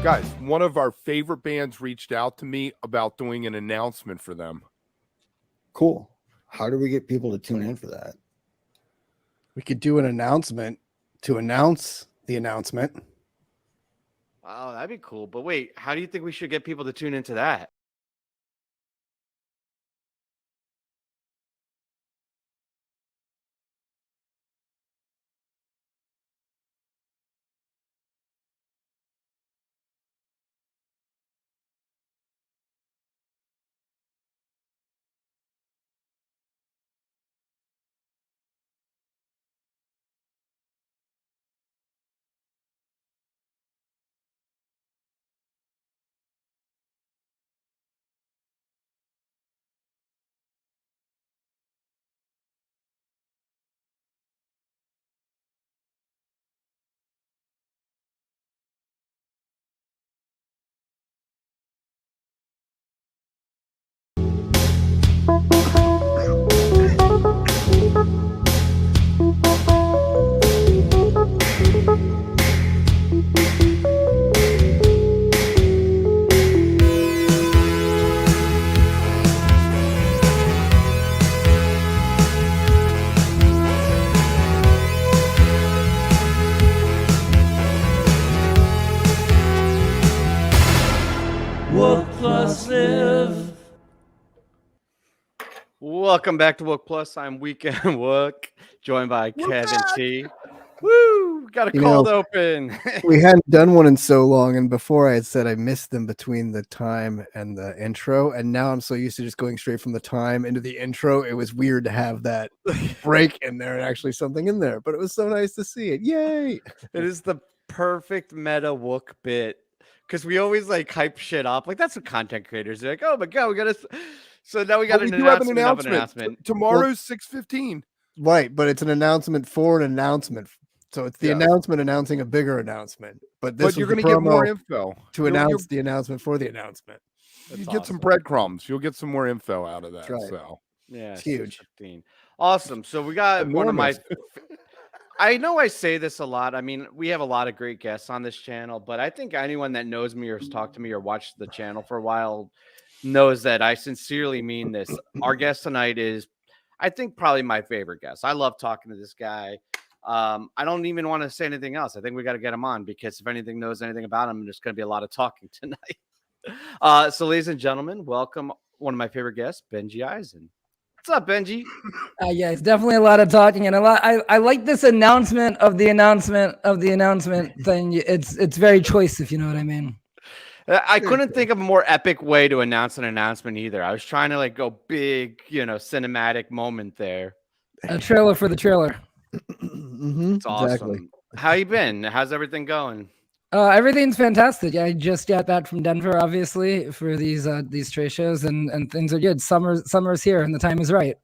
Guys, one of our favorite bands reached out to me about doing an announcement for them. Cool. How do we get people to tune in for that? We could do an announcement to announce the announcement. Wow, that'd be cool. But wait, how do you think we should get people to tune into that? wook+live. Welcome back to wook+. I'm Weekend Wook, joined by Kevin T. Woo! Got a cold open. We hadn't done one in so long, and before I had said I missed them between the time and the intro, and now I'm so used to just going straight from the time into the intro. It was weird to have that break in there and actually something in there, but it was so nice to see it. Yay! It is the perfect meta Wook bit because we always like hype shit up. Like that's what content creators are like. Oh my god, we got to. So now we got an announcement. Tomorrow's 6:15. Right, but it's an announcement for an announcement. So it's the announcement announcing a bigger announcement. But you're going to get more info to announce the announcement for the announcement. You get some breadcrumbs. You'll get some more info out of that. Right. So yeah, it's huge. 15. Awesome. So we got one of my. I know I say this a lot. I mean, we have a lot of great guests on this channel, but I think anyone that knows me or has talked to me or watched the channel for a while knows that I sincerely mean this. Our guest tonight is, I think, probably my favorite guest. I love talking to this guy. I don't even want to say anything else. I think we got to get him on because if anything knows anything about him, there's going to be a lot of talking tonight. So, ladies and gentlemen, welcome one of my favorite guests, Benjy Eisen. What's up, Benjy? Yeah, it's definitely a lot of talking and a lot. I like this announcement of the announcement thing. It's very choice, if you know what I mean. I couldn't think of a more epic way to announce an announcement either. I was trying to like go big, cinematic moment there. A trailer for the trailer. It's awesome. Exactly. How you been? How's everything going? Everything's fantastic. I just got back from Denver, obviously, for these trade shows, and things are good. Summer's here, and the time is right.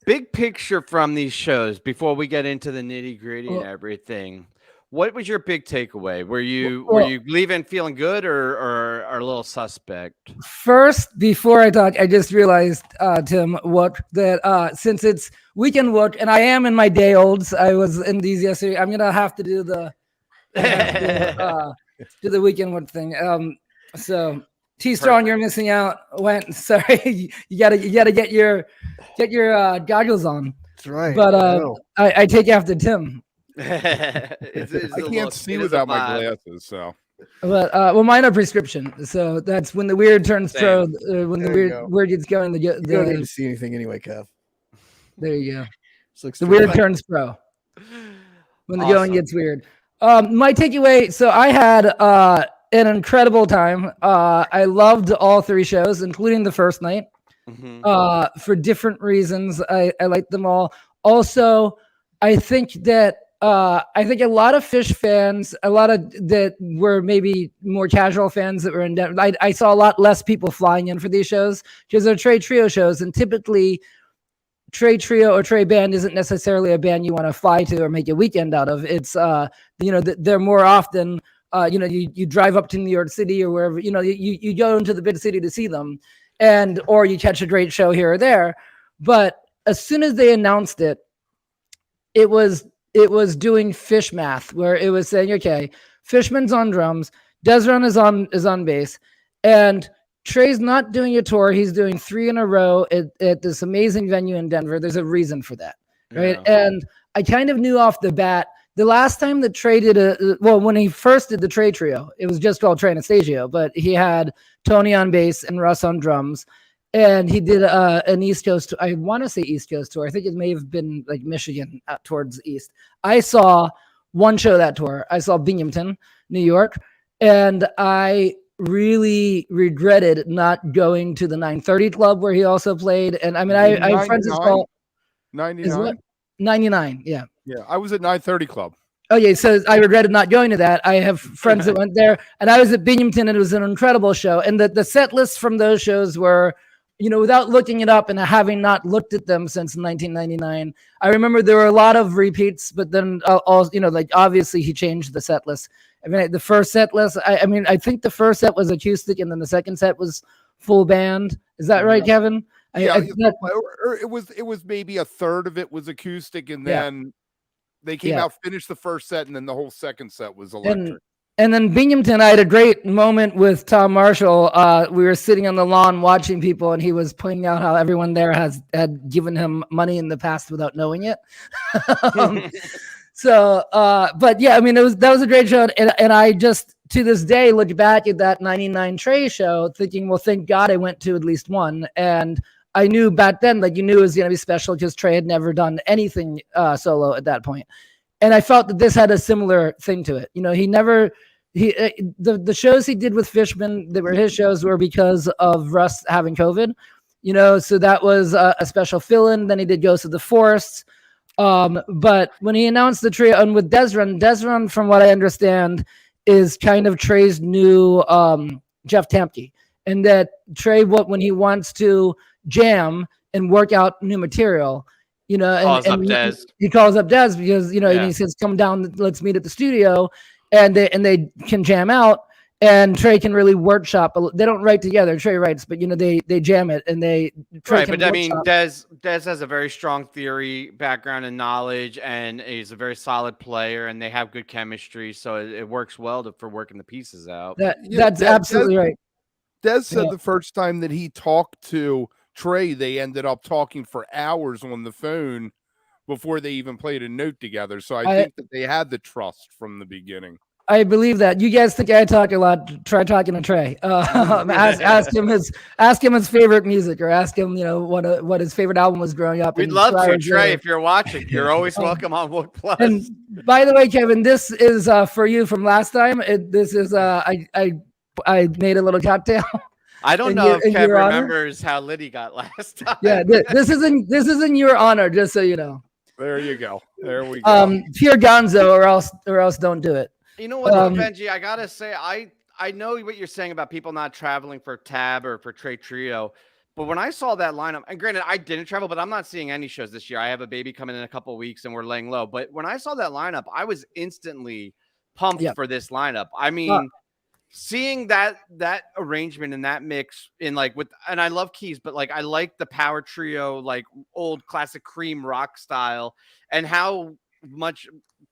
Big picture from these shows before we get into the nitty gritty and everything. What was your big takeaway? Were you leaving feeling good or a little suspect? First, before I talk, I just realized, Tim, that since it's Weekend Wook and I am in my day olds, I was in these yesterday. I'm gonna have to do the Weekend Wook thing. So T Strong, you're missing out. Sorry, you gotta get your goggles on. That's right. But I take after Tim. I can't see without my glasses, so. But well, mine are prescription, so that's when the weird turns pro. When the weird gets going, you don't need to see anything anyway, Kev. There you go. The weird turns pro. When the going gets weird. My takeaway. So I had an incredible time. I loved all three shows, including the first night. For different reasons, I liked them all. Also, I think that. I think a lot of Fish fans, a lot of that were maybe more casual fans that were in Denver. I saw a lot less people flying in for these shows because they're Trey Trio shows, and typically Trey Trio or Trey Band isn't necessarily a band you want to fly to or make a weekend out of. It's they're more often you drive up to New York City or wherever you go into the big city to see them, or you catch a great show here or there. But as soon as they announced it, it was it was doing Fish math, where it was saying, okay, Fishman's on drums, Desron is on bass, and Trey's not doing a tour. He's doing 3 in a row at this amazing venue in Denver. There's a reason for that, right? Yeah. And I kind of knew off the bat, the last time that Trey did when he first did the Trey Trio, it was just called Trey Anastasio, but he had Tony on bass and Russ on drums. And he did an East Coast, I want to say East Coast tour. I think it may have been like Michigan out towards the East. I saw one show that tour. I saw Binghamton, New York, and I really regretted not going to the 930 Club where he also played. And I mean, I have friends that call 99. 99, yeah. Yeah, I was at 930 Club. Oh yeah, so I regretted not going to that. I have friends that went there, and I was at Binghamton, and it was an incredible show. And the set lists from those shows were, without looking it up and having not looked at them since 1999, I remember there were a lot of repeats, but then obviously he changed the set list. I mean, the first set list, I think the first set was acoustic, and then the second set was full band. Is that right, Kevin? Yeah, it was maybe a third of it was acoustic, and then they came out, finished the first set, and then the whole second set was electric. And then Binghamton, I had a great moment with Tom Marshall. We were sitting on the lawn watching people, and he was pointing out how everyone there had given him money in the past without knowing it. But yeah, I mean, that was a great show, and I just to this day look back at that 99 Trey show, thinking, well, thank God I went to at least one, and I knew back then, like, you knew it was going to be special because Trey had never done anything solo at that point. And I felt that this had a similar thing to it. The shows he did with Fishman that were his shows were because of Russ having COVID, so that was a special fill-in. Then he did Ghosts of the Forests. But when he announced the trio, and with Desron, from what I understand, is kind of Trey's new Jeff Tamke. And that Trey, when he wants to jam and work out new material, he calls up Dez because and he says, come down, let's meet at the studio, and they can jam out, and Trey can really workshop. They don't write together, Trey writes, but they jam it, and Trey but I mean, Dez has a very strong theory background and knowledge, and he's a very solid player, and they have good chemistry, so it works well for working the pieces out. That's absolutely right. Dez said the first time that he talked to Trey, they ended up talking for hours on the phone before they even played a note together. So I think that they had the trust from the beginning. I believe that. You guys think I talk a lot? Try talking to Trey. Ask him his favorite music, or ask him, what his favorite album was growing up. We'd love to, Trey. If you're watching, you're always welcome on wook+live. And by the way, Kevin, this is for you from last time. This is I made a little cocktail. I don't know if Kevin remembers how Liddy got last time. Yeah, this is in your honor, just so you know. There you go. There we go. Pure gonzo, or else don't do it. You know what, Benjy? I gotta say, I know what you're saying about people not traveling for Tab or for Trey Trio, but when I saw that lineup, and granted, I didn't travel, but I'm not seeing any shows this year. I have a baby coming in a couple of weeks, and we're laying low. But when I saw that lineup, I was instantly pumped for this lineup. I mean, seeing that arrangement and that mix in and I love keys, but I like the power trio, old classic Cream rock style, and how much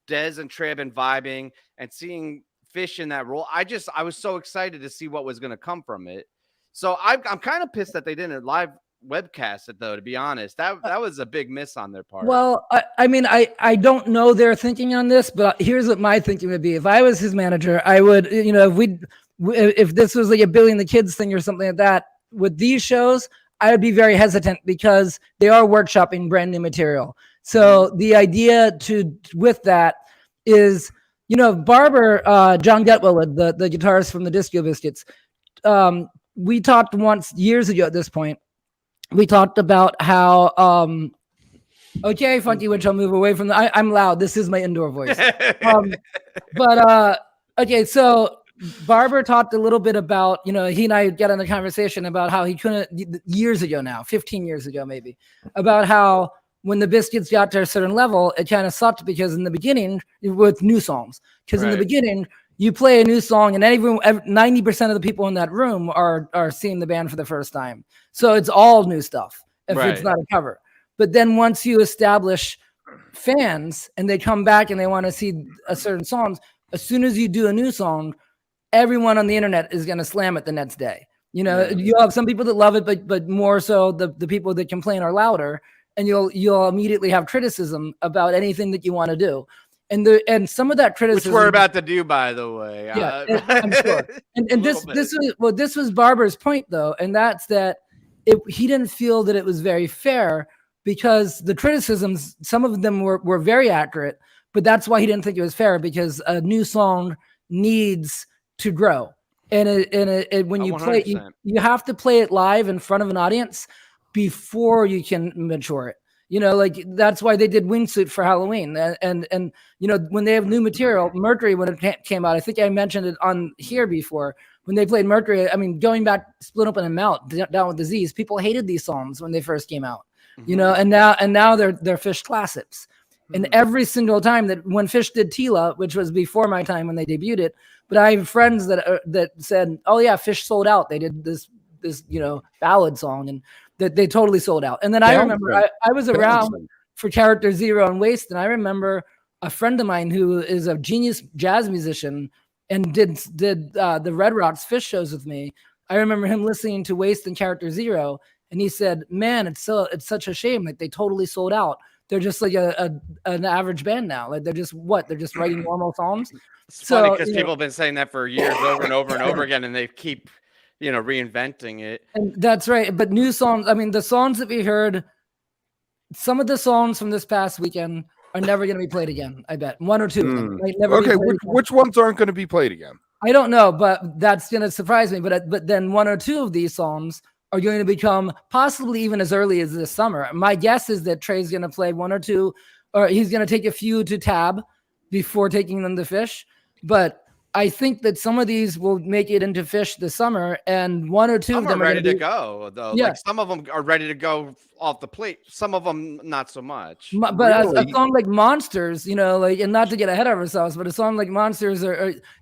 Dez and Trey have been vibing, and seeing Fish in that role. I was so excited to see what was going to come from it. So I'm kind of pissed that they didn't live webcast it, though, to be honest. That was a big miss on their part. Well, I mean, I don't know their thinking on this, but here's what my thinking would be. If I was his manager, I would, if this was like a Billy and the Kids thing or something like that, with these shows, I would be very hesitant because they are workshopping brand new material. So the idea with that is, Barber, John Getwell, the guitarist from the Disco Biscuits, we talked once years ago at this point. We talked about how, okay, Funky Witch, I'll move away from I'm loud. This is my indoor voice. Okay, so Barber talked a little bit about, he and I got in a conversation about how he couldn't, years ago now, 15 years ago maybe, about how when the Biscuits got to a certain level, it kind of sucked because in the beginning, with new songs, because in the beginning, you play a new song and 90% of the people in that room are seeing the band for the first time. So it's all new stuff if it's not a cover. But then once you establish fans and they come back and they want to see a certain songs, as soon as you do a new song, everyone on the internet is going to slam it the next day. You know, you have some people that love it, but more so the people that complain are louder, and you'll immediately have criticism about anything that you want to do. And some of that criticism, which we're about to do, by the way. Yeah, I'm sure. And this was Barber's point, though, and that's that he didn't feel that it was very fair, because the criticisms, some of them were very accurate, but that's why he didn't think it was fair, because a new song needs to grow. And when you play, you have to play it live in front of an audience before you can mature it. You know, like that's why they did Wingsuit for Halloween. And you know, when they have new material, Mercury, when it came out, I think I mentioned it on here before, when they played Mercury, I mean, going back, Split Open and Melt, Down with Disease, people hated these songs when they first came out. You know, and now they're Fish classics. And every single time that when Fish did Tila, which was before my time when they debuted it, but I have friends that said, "Oh yeah, Fish sold out. They did this you know, ballad song, and that they totally sold out." And then I remember I was around for Character Zero and Waste, and I remember a friend of mine who is a genius jazz musician and did the Red Rocks Fish shows with me. I remember him listening to Waste and Character Zero, and he said, "Man, it's such a shame. Like they totally sold out. They're just like an average band now. Like they're just writing normal songs." It's funny because people have been saying that for years, over and over and over again, and they keep, you know, reinventing it. And that's right. But new songs, I mean, the songs that we heard, some of the songs from this past weekend are never going to be played again. I bet one or two of them might never. Okay, which ones aren't going to be played again? I don't know, but that's going to surprise me. But then one or two of these songs are going to become possibly even as early as this summer. My guess is that Trey's going to play one or two, or he's going to take a few to Tab before taking them to Fish. But I think that some of these will make it into Fish this summer, and one or two some of them are ready to go, though. Yeah. Like some of them are ready to go off the plate. Some of them not so much. But really? a song like Monsters, you know, like, and not to get ahead of ourselves, but a song like Monsters,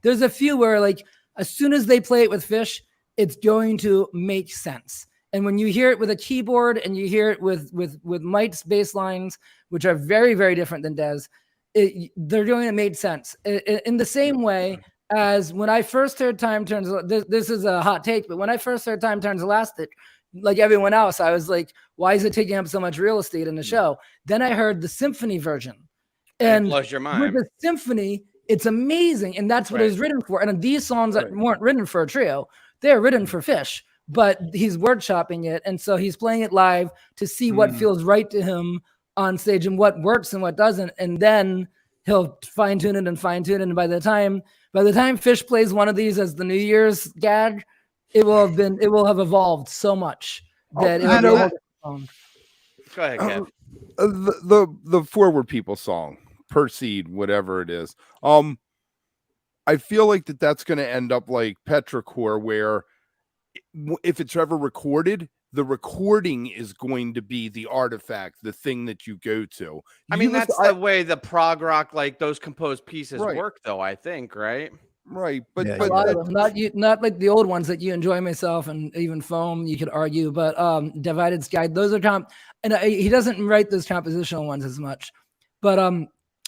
there's a few where, like, as soon as they play it with Fish, it's going to make sense. And when you hear it with a keyboard and you hear it with Mike's bass lines, which are very, very different than Dez, they're going to make sense. In the same way as when I first heard Time Turns, this is a hot take, but when I first heard Time Turns Elastic, like everyone else, I was like, why is it taking up so much real estate in the show? Then I heard the symphony version. And it blows your mind. With the symphony, it's amazing. And that's what it was written for. And these songs that weren't written for a trio, they're written for Fish, but he's workshopping it. And so he's playing it live to see what feels right to him on stage and what works and what doesn't. And then he'll fine tune it. And by the time Fish plays one of these as the New Year's gag, it will have evolved so much that it will Go ahead, Kev. The Forward People song, Proceed, whatever it is. I feel like that's going to end up like Petrichor, where if it's ever recorded, the recording is going to be the artifact, the thing that you go to. I mean, that's the way the prog rock, like those composed pieces work, though, I think, right? Right. But, a lot of them, not like the old ones that You Enjoy Myself and even Foam, you could argue, but Divided Sky, those are he doesn't write those compositional ones as much. But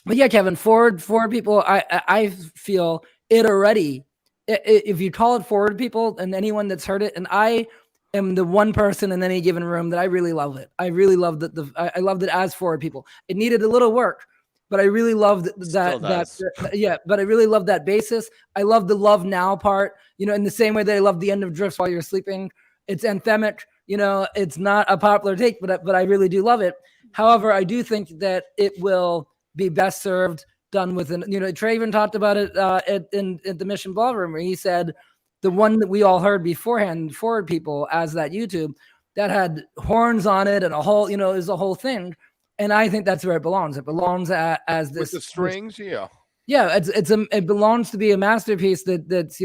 yeah, Kevin, Forward People, I feel it already. If you call it Forward People, and anyone that's heard it, and I am the one person in any given room that I really love it. I really loved it. I loved it as Forward People. It needed a little work, but I really loved that. But I really loved that basis. I love the Love Now part. You know, in the same way that I love the end of Drifts While You're Sleeping. It's anthemic. You know, it's not a popular take, but I really do love it. However, I do think that it will be best served done with Trey even talked about it at the Mission Ballroom, where he said the one that we all heard beforehand, Forward People, as that YouTube, that had horns on it and a whole, is a whole thing. And I think that's where it belongs. It belongs as this with the strings, yeah. It belongs to be a masterpiece that's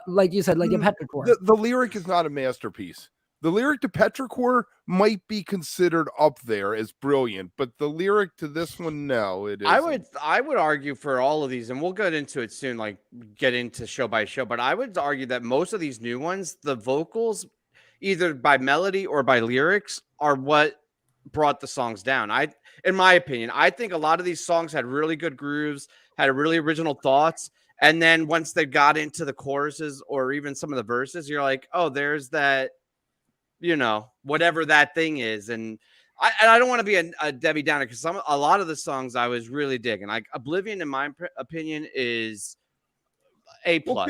like you said, like a Petrichor. The lyric is not a masterpiece. The lyric to Petrichor might be considered up there as brilliant, but the lyric to this one, no, it isn't. I would argue for all of these, and we'll get into it soon, like get into show by show, but I would argue that most of these new ones, the vocals, either by melody or by lyrics, are what brought the songs down. in my opinion. I think a lot of these songs had really good grooves, had really original thoughts. And then once they got into the choruses or even some of the verses, you're like, oh, there's that, whatever that thing is. And I don't want to be a Debbie Downer because a lot of the songs I was really digging. Like Oblivion, in my opinion, is A+. Well,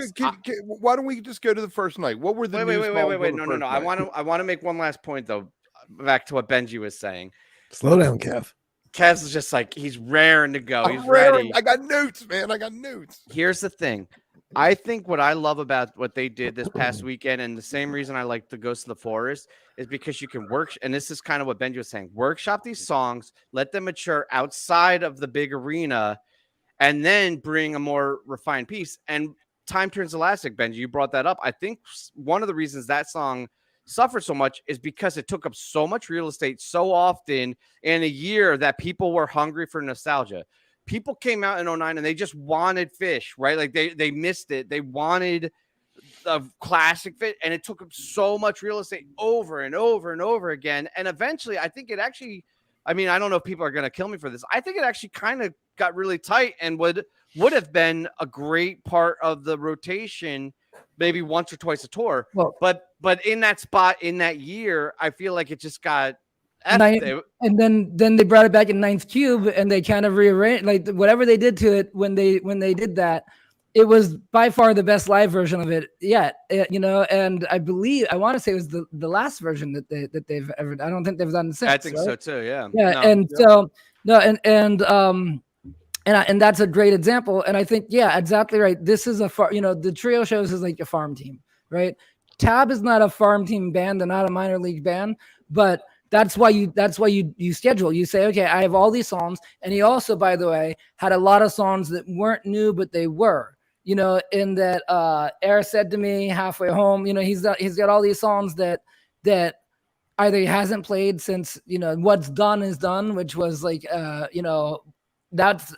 why don't we just go to the first night? What were the wait. No. I want to make one last point though. Back to what Benjy was saying. Slow down, Kev. Kev's is just like he's raring to go. He's ready. ready. I got notes, man. I got notes. Here's the thing. I think what I love about what they did this past weekend, and the same reason I like the Ghost of the Forest, is because you can work, and this is kind of what Benjy was saying, workshop these songs, let them mature outside of the big arena, and then bring a more refined piece. And Time Turns Elastic, Benjy, you brought that up. I think one of the reasons that song suffered so much is because it took up so much real estate so often in a year that people were hungry for nostalgia. People came out in 2009 and they just wanted Fish, right? Like they missed it. They wanted a classic Fish, and it took up so much real estate over and over and over again. And eventually, I think it actually, I don't know if people are going to kill me for this. I think it actually kind of got really tight and would have been a great part of the rotation, maybe once or twice a tour. Well, but in that spot in that year, I feel like it just got and then they brought it back in Ninth Cube and they kind of rearranged, like whatever they did to it when they did that. It was by far the best live version of it yet, and I want to say it was the last version that they've ever. I don't think they've done since. I think so too. Yeah. And that's a great example. And I think, yeah, exactly right. This is the Trio shows is like a farm team, right? Tab is not a farm team band. They're not a minor league band, but that's why you schedule. You say, okay, I have all these songs. And he also, by the way, had a lot of songs that weren't new, but they were, in that Air Said to Me, Halfway Home, he's got all these songs that either he hasn't played since, What's Done is Done, which was like, that's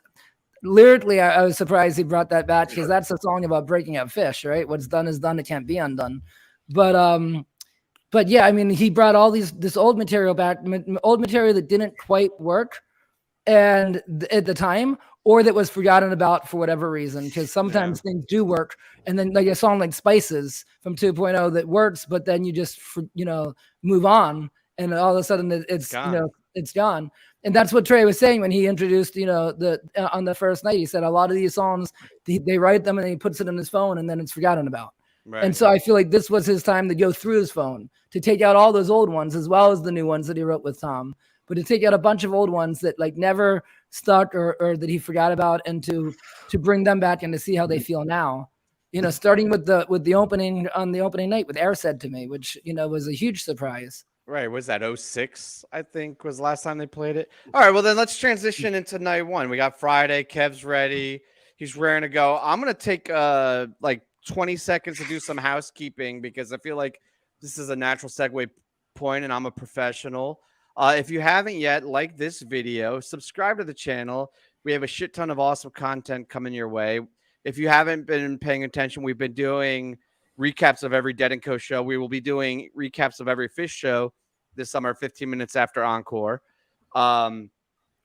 lyrically, I was surprised he brought that back because that's a song about breaking up Fish, right? What's done is done; it can't be undone. But yeah, he brought all this old material back, old material that didn't quite work, and at the time, or that was forgotten about for whatever reason. Because sometimes things do work, and then like a song like Spices from 2.0 that works, but then you just move on, and all of a sudden it's gone. It's gone. And that's what Trey was saying when he introduced, on the first night. He said a lot of these songs, they write them and he puts it in his phone and then it's forgotten about. Right. And so I feel like this was his time to go through his phone, to take out all those old ones as well as the new ones that he wrote with Tom, but to take out a bunch of old ones that like never stuck or that he forgot about, and to bring them back and to see how they feel now. Starting with the opening on the opening night with Air Said to Me, which was a huge surprise. Right. Was that 06, I think, was the last time they played it? All right. Well, then let's transition into night one. We got Friday. Kev's ready. He's raring to go. I'm going to take like 20 seconds to do some housekeeping because I feel like this is a natural segue point and I'm a professional. If you haven't yet, like this video, subscribe to the channel. We have a shit ton of awesome content coming your way. If you haven't been paying attention, we've been doing recaps of every Dead & Co show. We will be doing recaps of every Fish show this summer, 15 minutes after Encore.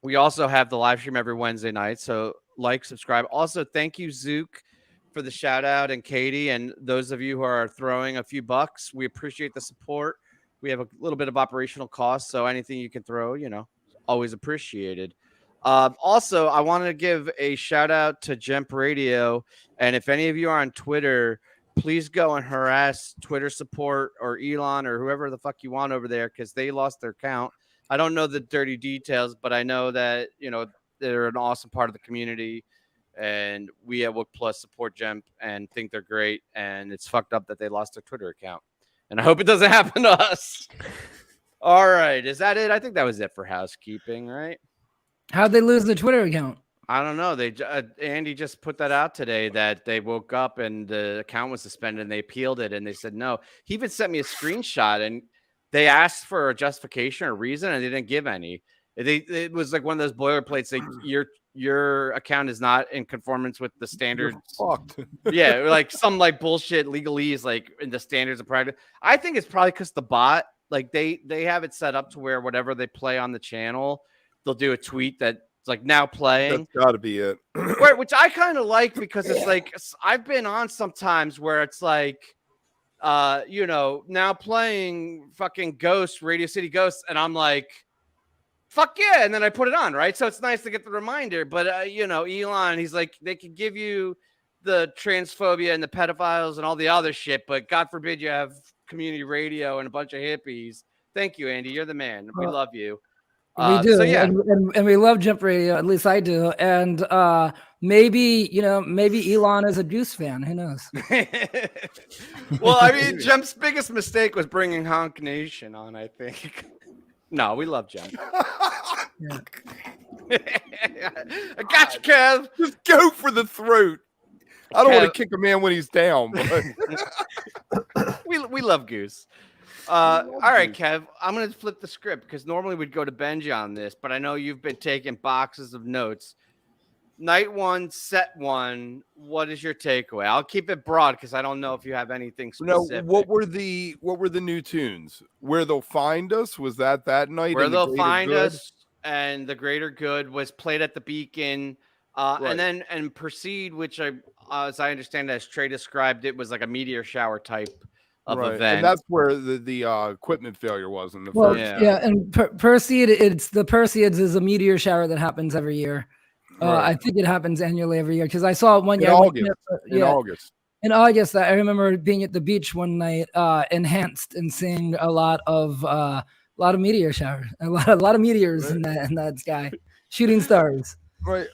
We also have the live stream every Wednesday night. So like, subscribe. Also, thank you, Zook, for the shout out, and Katie, and those of you who are throwing a few bucks. We appreciate the support. We have a little bit of operational costs, so anything you can throw, always appreciated. Also, I want to give a shout out to Jemp Radio. And if any of you are on Twitter, please go and harass Twitter support or Elon or whoever the fuck you want over there, because they lost their account. I don't know the dirty details, but I know that, they're an awesome part of the community. And we at wook+ support Jemp and think they're great. And it's fucked up that they lost their Twitter account. And I hope it doesn't happen to us. All right. Is that it? I think that was it for housekeeping, right? How'd they lose their Twitter account? I don't know. Andy just put that out today that they woke up and the account was suspended and they appealed it and they said no. He even sent me a screenshot and they asked for a justification or reason and they didn't give any. It was like one of those boilerplates like your account is not in conformance with the standards. Yeah, like some like bullshit legalese like in the standards of practice. I think it's probably because the bot, like they have it set up to where whatever they play on the channel, they'll do a tweet that's like now playing. That's got to be it. Right, which I kind of like because it's like I've been on sometimes where it's like, now playing fucking Ghost, Radio City Ghosts, and I'm like, fuck yeah, and then I put it on, right? So it's nice to get the reminder. But Elon, he's like, they could give you the transphobia and the pedophiles and all the other shit, but God forbid you have community radio and a bunch of hippies. Thank you, Andy. You're the man. We love you. We do, so yeah, and we love Jump Radio. At least I do. And maybe Elon is a Juice fan. Who knows? Well, I mean, Jump's biggest mistake was bringing Honk Nation on. I think. No, we love Jump. Yeah. I got you, Kev. Just go for the throat. I don't want to kick a man when he's down, but we love Goose. All right, Kev, I'm going to flip the script because normally we'd go to Benjy on this, but I know you've been taking boxes of notes. Night 1, set 1. What is your takeaway? I'll keep it broad because I don't know if you have anything specific. No, what were the new tunes? Where They'll Find Us? Was that night? Where They'll Find Us and The Greater Good was played at the Beacon. Right. And Proceed, which as I understand, as Trey described, it was like a meteor shower type of event. And that's where the equipment failure was in the first. Yeah, and Perseid, it's the Perseids is a meteor shower that happens every year. Right. I think it happens annually every year because I saw it one year. In August. In August, I remember being at the beach one night, enhanced and seeing a lot of meteor showers, a lot of meteors in that sky, shooting stars. Right.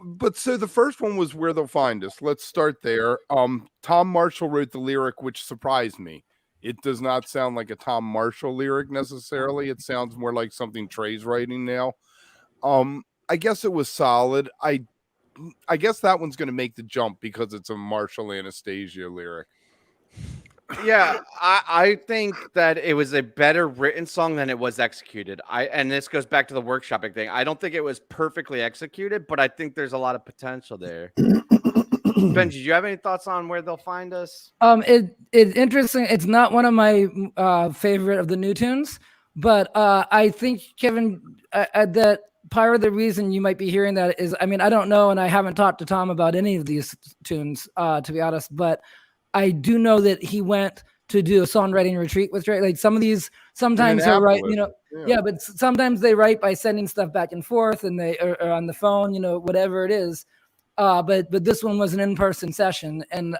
But so the first one was Where They'll Find Us. Let's start there. Tom Marshall wrote the lyric, which surprised me. It does not sound like a Tom Marshall lyric necessarily. It sounds more like something Trey's writing now. I guess it was solid. I guess that one's going to make the jump because it's a Marshall Anastasia lyric. Yeah, I think that it was a better written song than it was executed. And this goes back to the workshopping thing. I don't think it was perfectly executed, but I think there's a lot of potential there. Benjy, do you have any thoughts on Where They'll Find Us? It's interesting. It's not one of my favorite of the new tunes, but I think, Kevin, that part of the reason you might be hearing that is, I mean, I don't know, and I haven't talked to Tom about any of these tunes, to be honest, but I do know that he went to do a songwriting retreat with Trey. Like some of these, sometimes they write, but sometimes they write by sending stuff back and forth, and they are on the phone, whatever it is. But this one was an in-person session, and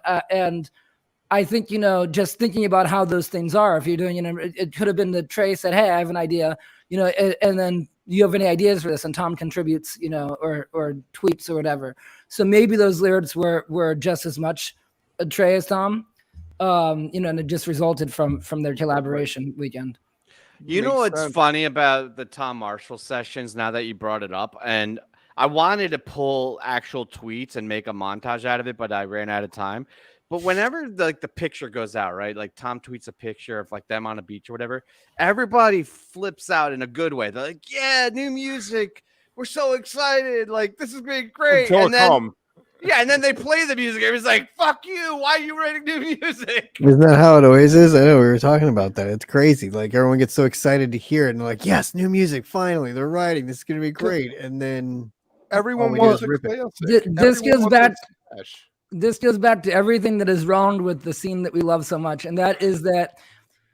I think just thinking about how those things are. If you're doing, it could have been that Trey said, "Hey, I have an idea," and then you have any ideas for this, and Tom contributes, or tweets or whatever. So maybe those lyrics were just as much Trey as Tom, and it just resulted from their collaboration weekend. What's funny about the Tom Marshall sessions, now that you brought it up, and I wanted to pull actual tweets and make a montage out of it, but I ran out of time. But whenever the picture goes out, right, like Tom tweets a picture of like them on a beach or whatever, everybody flips out in a good way. They're like, yeah, new music, we're so excited, like this is being great. And then they play the music. It was like, fuck you. Why are you writing new music? Isn't that how it always is? I know we were talking about that. It's crazy. Like everyone gets so excited to hear it and they're like, yes, new music. Finally, they're writing. This is going to be great. And then everyone wants to rip it. This goes back to everything that is wrong with the scene that we love so much. And that is that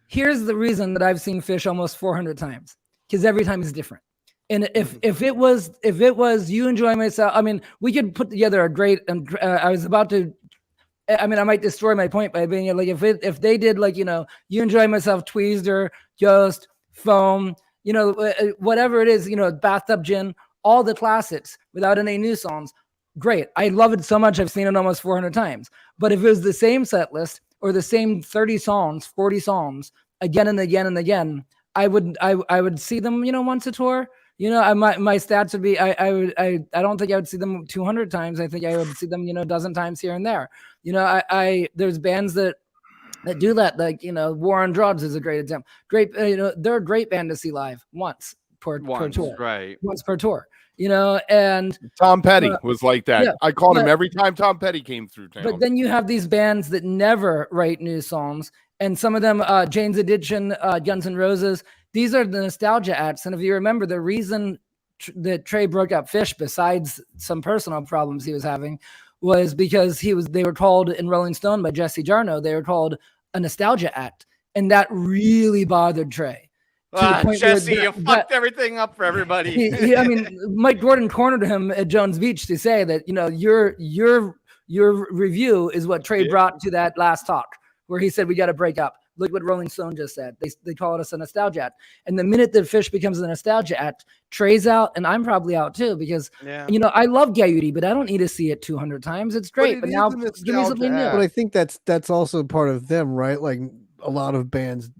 here's the reason that I've seen Fish almost 400 times, because every time is different. And if it was You Enjoy Myself, I mean, we could put together a great. And I was about to. I mean, I might destroy my point by being like, if they did like You Enjoy Myself, Tweezer, Ghost, Foam, whatever it is, Bathtub Gin, all the classics without any new songs. Great, I love it so much. I've seen it almost 400 times. But if it was the same set list or the same 30 songs, 40 songs again and again and again, I would see them, once a tour. My stats would be, I don't think I would see them 200 times. I think I would see them, a dozen times here and there. There's bands that do that. Like, War on Drugs is a great example. Great, they're a great band to see live once per tour. Right. Once per tour. And Tom Petty was like that. Yeah, I called him every time Tom Petty came through town. But then you have these bands that never write new songs. And some of them, Jane's Addiction, Guns N' Roses, these are the nostalgia acts. And if you remember, the reason that Trey broke up Fish, besides some personal problems he was having, was because they were called in Rolling Stone by Jesse Jarno, they were called a nostalgia act, and that really bothered Trey. Jesse, you fucked everything up for everybody. I mean, Mike Gordon cornered him at Jones Beach to say that, you know, your review is what Trey brought to that last talk where he said we got to break up. Look what Rolling Stone just said. They call us a nostalgia act. And the minute that Fish becomes a nostalgia act, Trey's out, and I'm probably out too, because you know, I love Gayudi, but I don't need to see it 200 times. It's great, but now give me something new. But I think that's also part of them, right? Like a lot of bands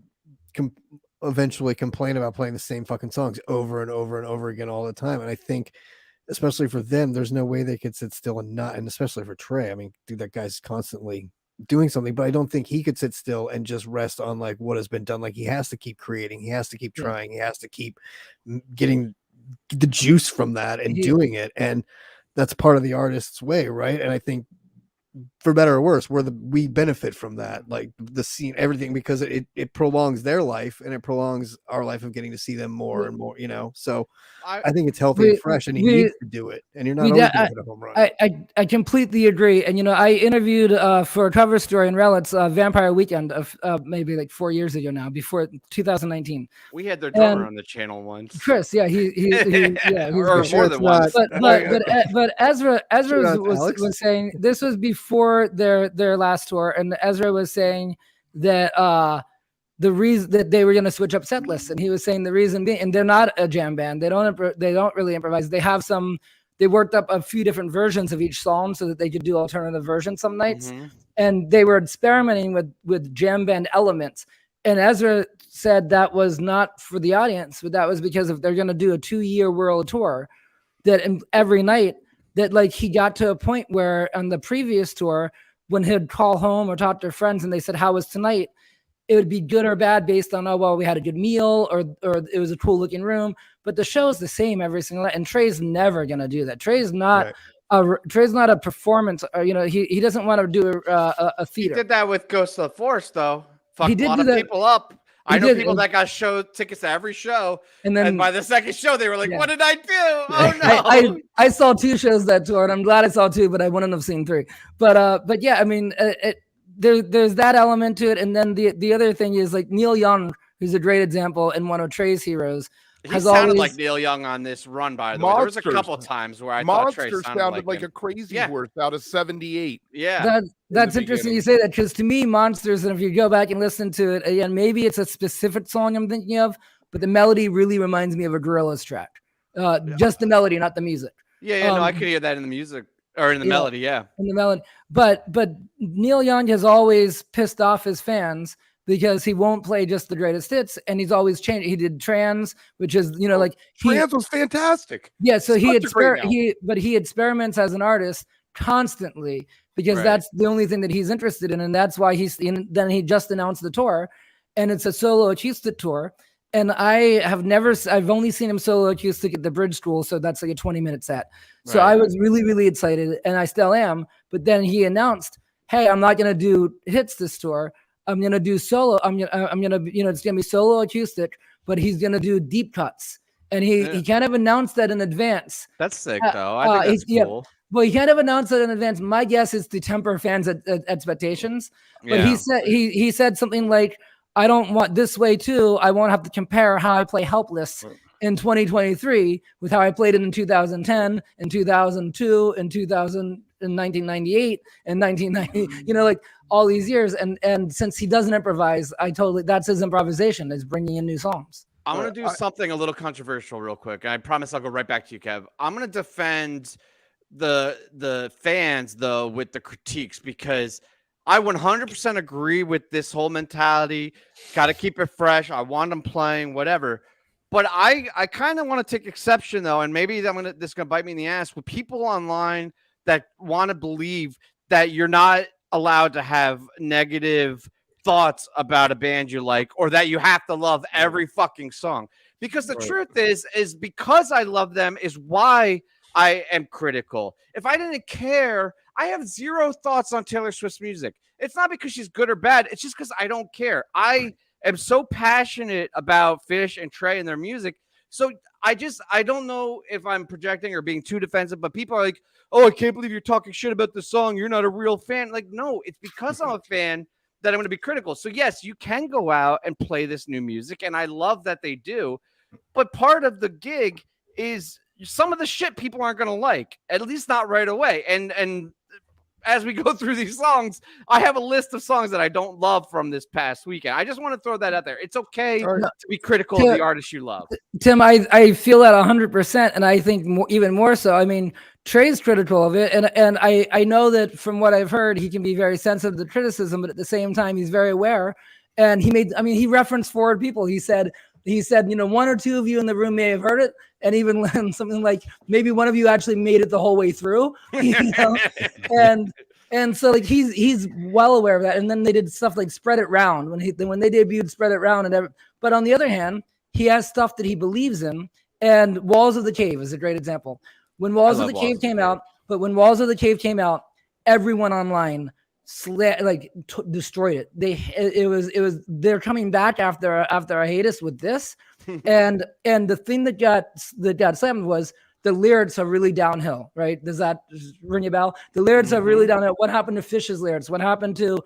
eventually complain about playing the same fucking songs over and over and over again all the time. And I think, especially for them, there's no way they could sit still and not, and especially for Trey, I mean, dude, that guy's constantly doing something, but I don't think he could sit still and just rest on like what has been done. Like he has to keep creating, he has to keep trying, he has to keep getting the juice from that and doing it. And that's part of the artist's way, right? And I think, for better or worse, we benefit from that, like the scene, everything, because it prolongs their life and it prolongs our life of getting to see them more and more, you know. So I think it's healthy and fresh, and he needs to do it. And you're not always going to hit a home run. I completely agree. And you know, I interviewed for a cover story in Relics Vampire Weekend of maybe like 4 years ago now, before 2019. We had their drummer on the channel once. Chris, yeah, he or more than once. But Ezra was saying this was before their last tour, and Ezra was saying that the reason that they were going to switch up set lists, and he was saying the reason being, and they're not a jam band, they don't really improvise. They worked up a few different versions of each song so that they could do alternative versions some nights, and they were experimenting with jam band elements. And Ezra said that was not for the audience, but that was because if they're going to do a 2-year world tour, that every night, that like he got to a point where on the previous tour, when he'd call home or talk to friends and they said, how was tonight? It would be good or bad based on, oh, well, we had a good meal or it was a cool looking room, but the show is the same every single night. And Trey's never going to do that. Trey's not a performance, or, you know, he doesn't want to do a theater. He did that with Ghost of the Forest though. Fucked a lot of people up. I know people that got show tickets to every show, and by the second show, they were like, "What did I do? Oh no!" I saw 2 shows that tour, and I'm glad I saw 2, but I wouldn't have seen 3. But yeah, I mean, there's that element to it, and then the other thing is like Neil Young, who's a great example and one of Trey's heroes. He sounded like Neil Young on this run, by the way. There was a couple of times where I thought Trey sounded like a crazy horse out of 78. Yeah. That's interesting you say that, because to me, Monsters, and if you go back and listen to it, again, maybe it's a specific song I'm thinking of, but the melody really reminds me of a Gorillaz track. Just the melody, not the music. Yeah, no, I could hear that in the music. Or in the melody, in the melody. But Neil Young has always pissed off his fans because he won't play just the greatest hits, and he's always changed. He did Trans, which is, you know, like Trans was fantastic. Yeah, so he experiments as an artist constantly because that's the only thing that he's interested in, and that's why then he just announced the tour, and it's a solo acoustic tour. And I've only seen him solo acoustic at the Bridge School, so that's like a 20-minute set. So I was really, really excited, and I still am. But then he announced, "Hey, I'm not gonna do hits this tour. I'm gonna do solo. I'm gonna, you know, it's gonna be solo acoustic, but he's gonna do deep cuts." And he kind of announced that in advance. That's sick, though. I think that's cool. Well, he kind of announced that in advance. My guess is to temper fans' expectations. But he said something like, "I don't want this way too. I won't have to compare how I play Helpless in 2023 with how I played it in 2010, in 2002, in 1998, and 1990. You know, like all these years." And since he doesn't improvise, that's his improvisation, is bringing in new songs. I'm gonna do something a little controversial real quick. I promise I'll go right back to you, Kev. I'm gonna defend the fans though with the critiques, because I 100% agree with this whole mentality. Got to keep it fresh. I want them playing, whatever. But I kind of want to take exception, though, and maybe this is going to bite me in the ass, with people online that want to believe that you're not allowed to have negative thoughts about a band you like, or that you have to love every fucking song. Because the truth is because I love them is why I am critical. If I didn't care, I have zero thoughts on Taylor Swift's music. It's not because she's good or bad. It's just because I don't care. I am so passionate about Fish and Trey and their music. So I don't know if I'm projecting or being too defensive, but people are like, oh, I can't believe you're talking shit about the song. You're not a real fan. Like, no, it's because I'm a fan that I'm going to be critical. So yes, you can go out and play this new music, and I love that they do. But part of the gig is some of the shit people aren't going to like, at least not right away. And as we go through these songs, I have a list of songs that I don't love from this past weekend. I just want to throw that out there. It's okay to be critical of the artists you love. Tim, I feel that 100%, and I think even more so. I mean, Trey's critical of it, and I know that from what I've heard, he can be very sensitive to criticism, but at the same time, he's very aware. And he referenced forward people. He said, one or two of you in the room may have heard it, and even something like maybe one of you actually made it the whole way through, and so like he's well aware of that. And then they did stuff like Spread It Round when they debuted Spread It Round, but on the other hand, he has stuff that he believes in, and Walls of the Cave is a great example. When Walls of the Cave came out, everyone online destroyed it. They're coming back after a hiatus with this, and the thing that got slammed was the lyrics are really downhill, right? Does that ring a bell? The lyrics are really downhill. What happened to Fish's lyrics? What happened to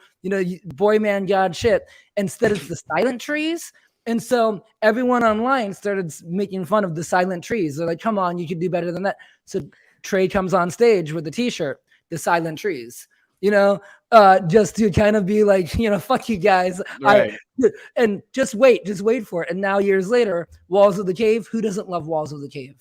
Boy Man God shit? Instead, it's the Silent Trees. And so everyone online started making fun of the Silent Trees. They're like, come on, you could do better than that. So Trey comes on stage with the t-shirt, the Silent Trees, just to kind of be like, fuck you guys. Right. And just wait for it. And now years later, Walls of the Cave, who doesn't love Walls of the Cave?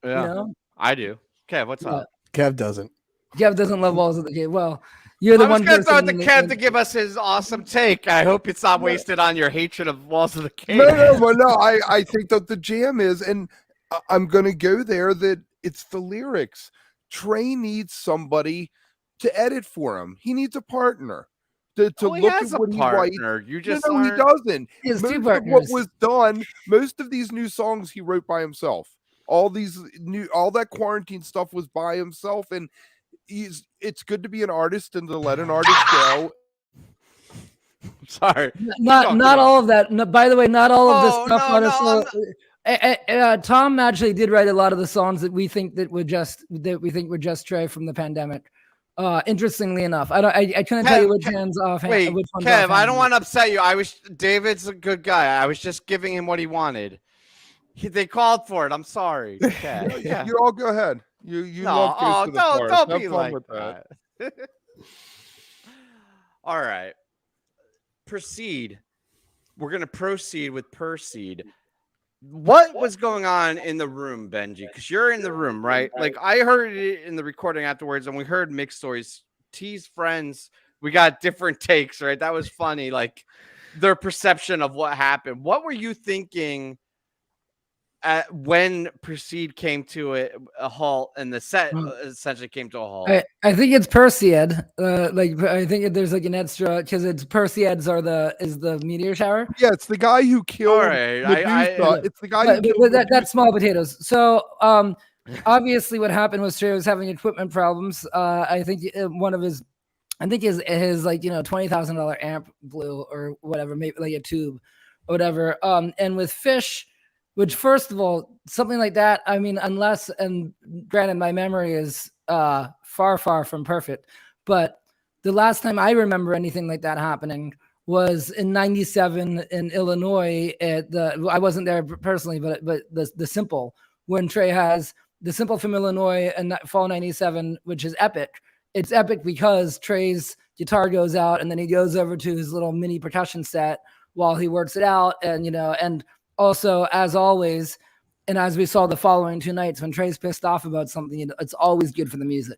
Yeah, I do. Kev, what's up? Kev doesn't. Kev doesn't love Walls of the Cave. Well, you're the one person. I was going to throw it to Kev to give us his awesome take. I hope it's not wasted on your hatred of Walls of the Cave. No. I think that the jam is, and I'm going to go there, that it's the lyrics. Trey needs somebody to edit for him. He needs a partner to look at what he writes. You just he doesn't. He has two partners. What was done, most of these new songs he wrote by himself. All that quarantine stuff was by himself, and it's good to be an artist and to let an artist go. Sorry, not all of that. No, by the way, not all of the stuff. Tom actually did write a lot of the songs that we think were just Trey from the pandemic. Interestingly enough, I couldn't tell you which hands off. Wait, Kev, I don't want to upset you. David's a good guy. I was just giving him what he wanted. They called for it. I'm sorry. Okay. Yeah. You all go ahead. You no, love don't be like that. All right. Proceed. We're gonna proceed with Proceed. What was going on in the room, Benjy? Because you're in the room, right? Like I heard it in the recording afterwards, and we heard mixed stories. T's friends, we got different takes, right? That was funny. Like their perception of what happened. What were you thinking when Proceed came to a halt and the set essentially came to a halt? I think it's Perseid. I think there's like an extra because it's Perseids is the meteor shower. Yeah, it's the guy who killed. All right, it's the guy who killed. That's small potatoes. So obviously what happened was Trey was having equipment problems. I think one of his, his like $20,000 amp blew or whatever, maybe like a tube or whatever. And with Fish. Which, first of all, something like that, I mean, unless, and granted, my memory is far, far from perfect, but the last time I remember anything like that happening was in '97 in Illinois. I wasn't there personally, but the Simple, when Trey has the Simple from Illinois and fall '97, which is epic. It's epic because Trey's guitar goes out and then he goes over to his little mini percussion set while he works it out, and also, as always, and as we saw the following two nights, when Trey's pissed off about something, it's always good for the music.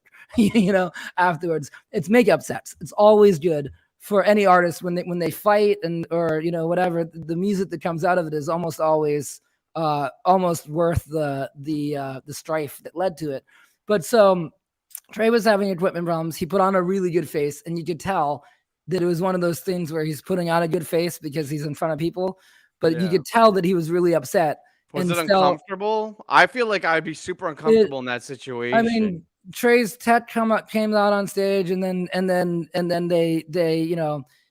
Afterwards, it's make-up sets. It's always good for any artist when they fight or whatever. The music that comes out of it is almost always almost worth the strife that led to it. But so Trey was having equipment problems. He put on a really good face, and you could tell that it was one of those things where he's putting on a good face because he's in front of people. But you could tell that he was really upset. Was it uncomfortable? I feel like I'd be super uncomfortable in that situation. I mean, Trey's tech came out on stage, and then they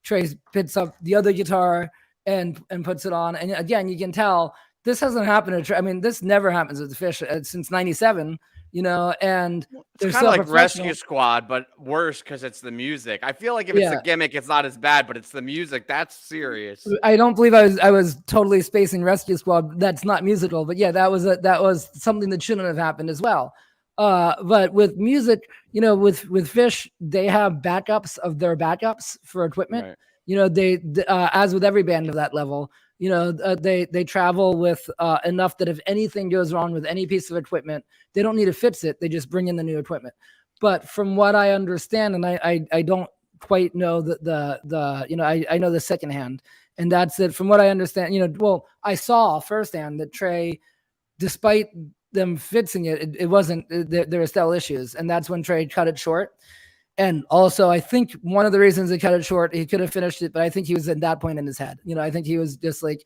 Trey picks up the other guitar and puts it on. And again, you can tell this hasn't happened. I mean, this never happens with the Fish since '97. And it's kind of like Rescue Squad, but worse because it's the music. I feel like if it's a gimmick, it's not as bad, but it's the music that's serious. I don't believe I was totally spacing Rescue Squad. That's not musical, but yeah, that was something that shouldn't have happened as well. But with music, with Fish, they have backups of their backups for equipment. Right. They as with every band of that level, they travel with enough that if anything goes wrong with any piece of equipment, they don't need to fix it. They just bring in the new equipment. But from what I understand, and I don't quite know I know the secondhand, and that's it. From what I understand, I saw firsthand that Trey, despite them fixing it, it wasn't, there were still issues, and that's when Trey cut it short. And also, I think one of the reasons he cut it short, he could have finished it, but I think he was at that point in his head. I think he was just like,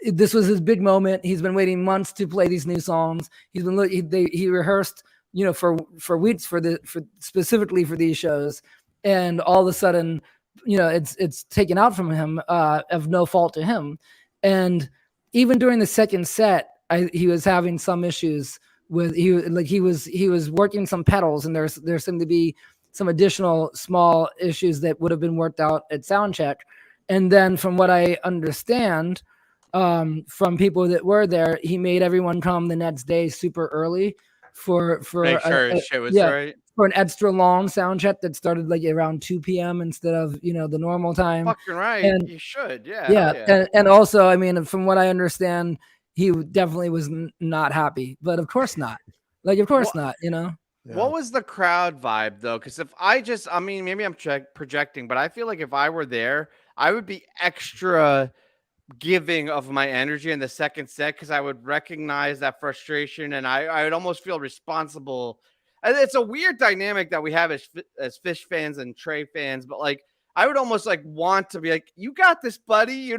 this was his big moment. He's been waiting months to play these new songs. He rehearsed, for weeks specifically for these shows, and all of a sudden, it's taken out from him of no fault to him. And even during the second set, he was having some issues with he was working some pedals, and there seemed to be some additional small issues that would have been worked out at sound check. And then from what I understand from people that were there, he made everyone come the next day super early for make sure his shit was right. For an extra long sound check that started like around 2 p.m. instead of, the normal time. Fucking right. And you should. Yeah. Yeah. And also, I mean, from what I understand, he definitely was not happy, but of course not. Of course not, Yeah. What was the crowd vibe though? Because maybe I'm projecting, but I feel like if I were there, I would be extra giving of my energy in the second set because I would recognize that frustration, and I would almost feel responsible. And it's a weird dynamic that we have as Fish fans and Trey fans, but I would almost want to be like, you got this, buddy. You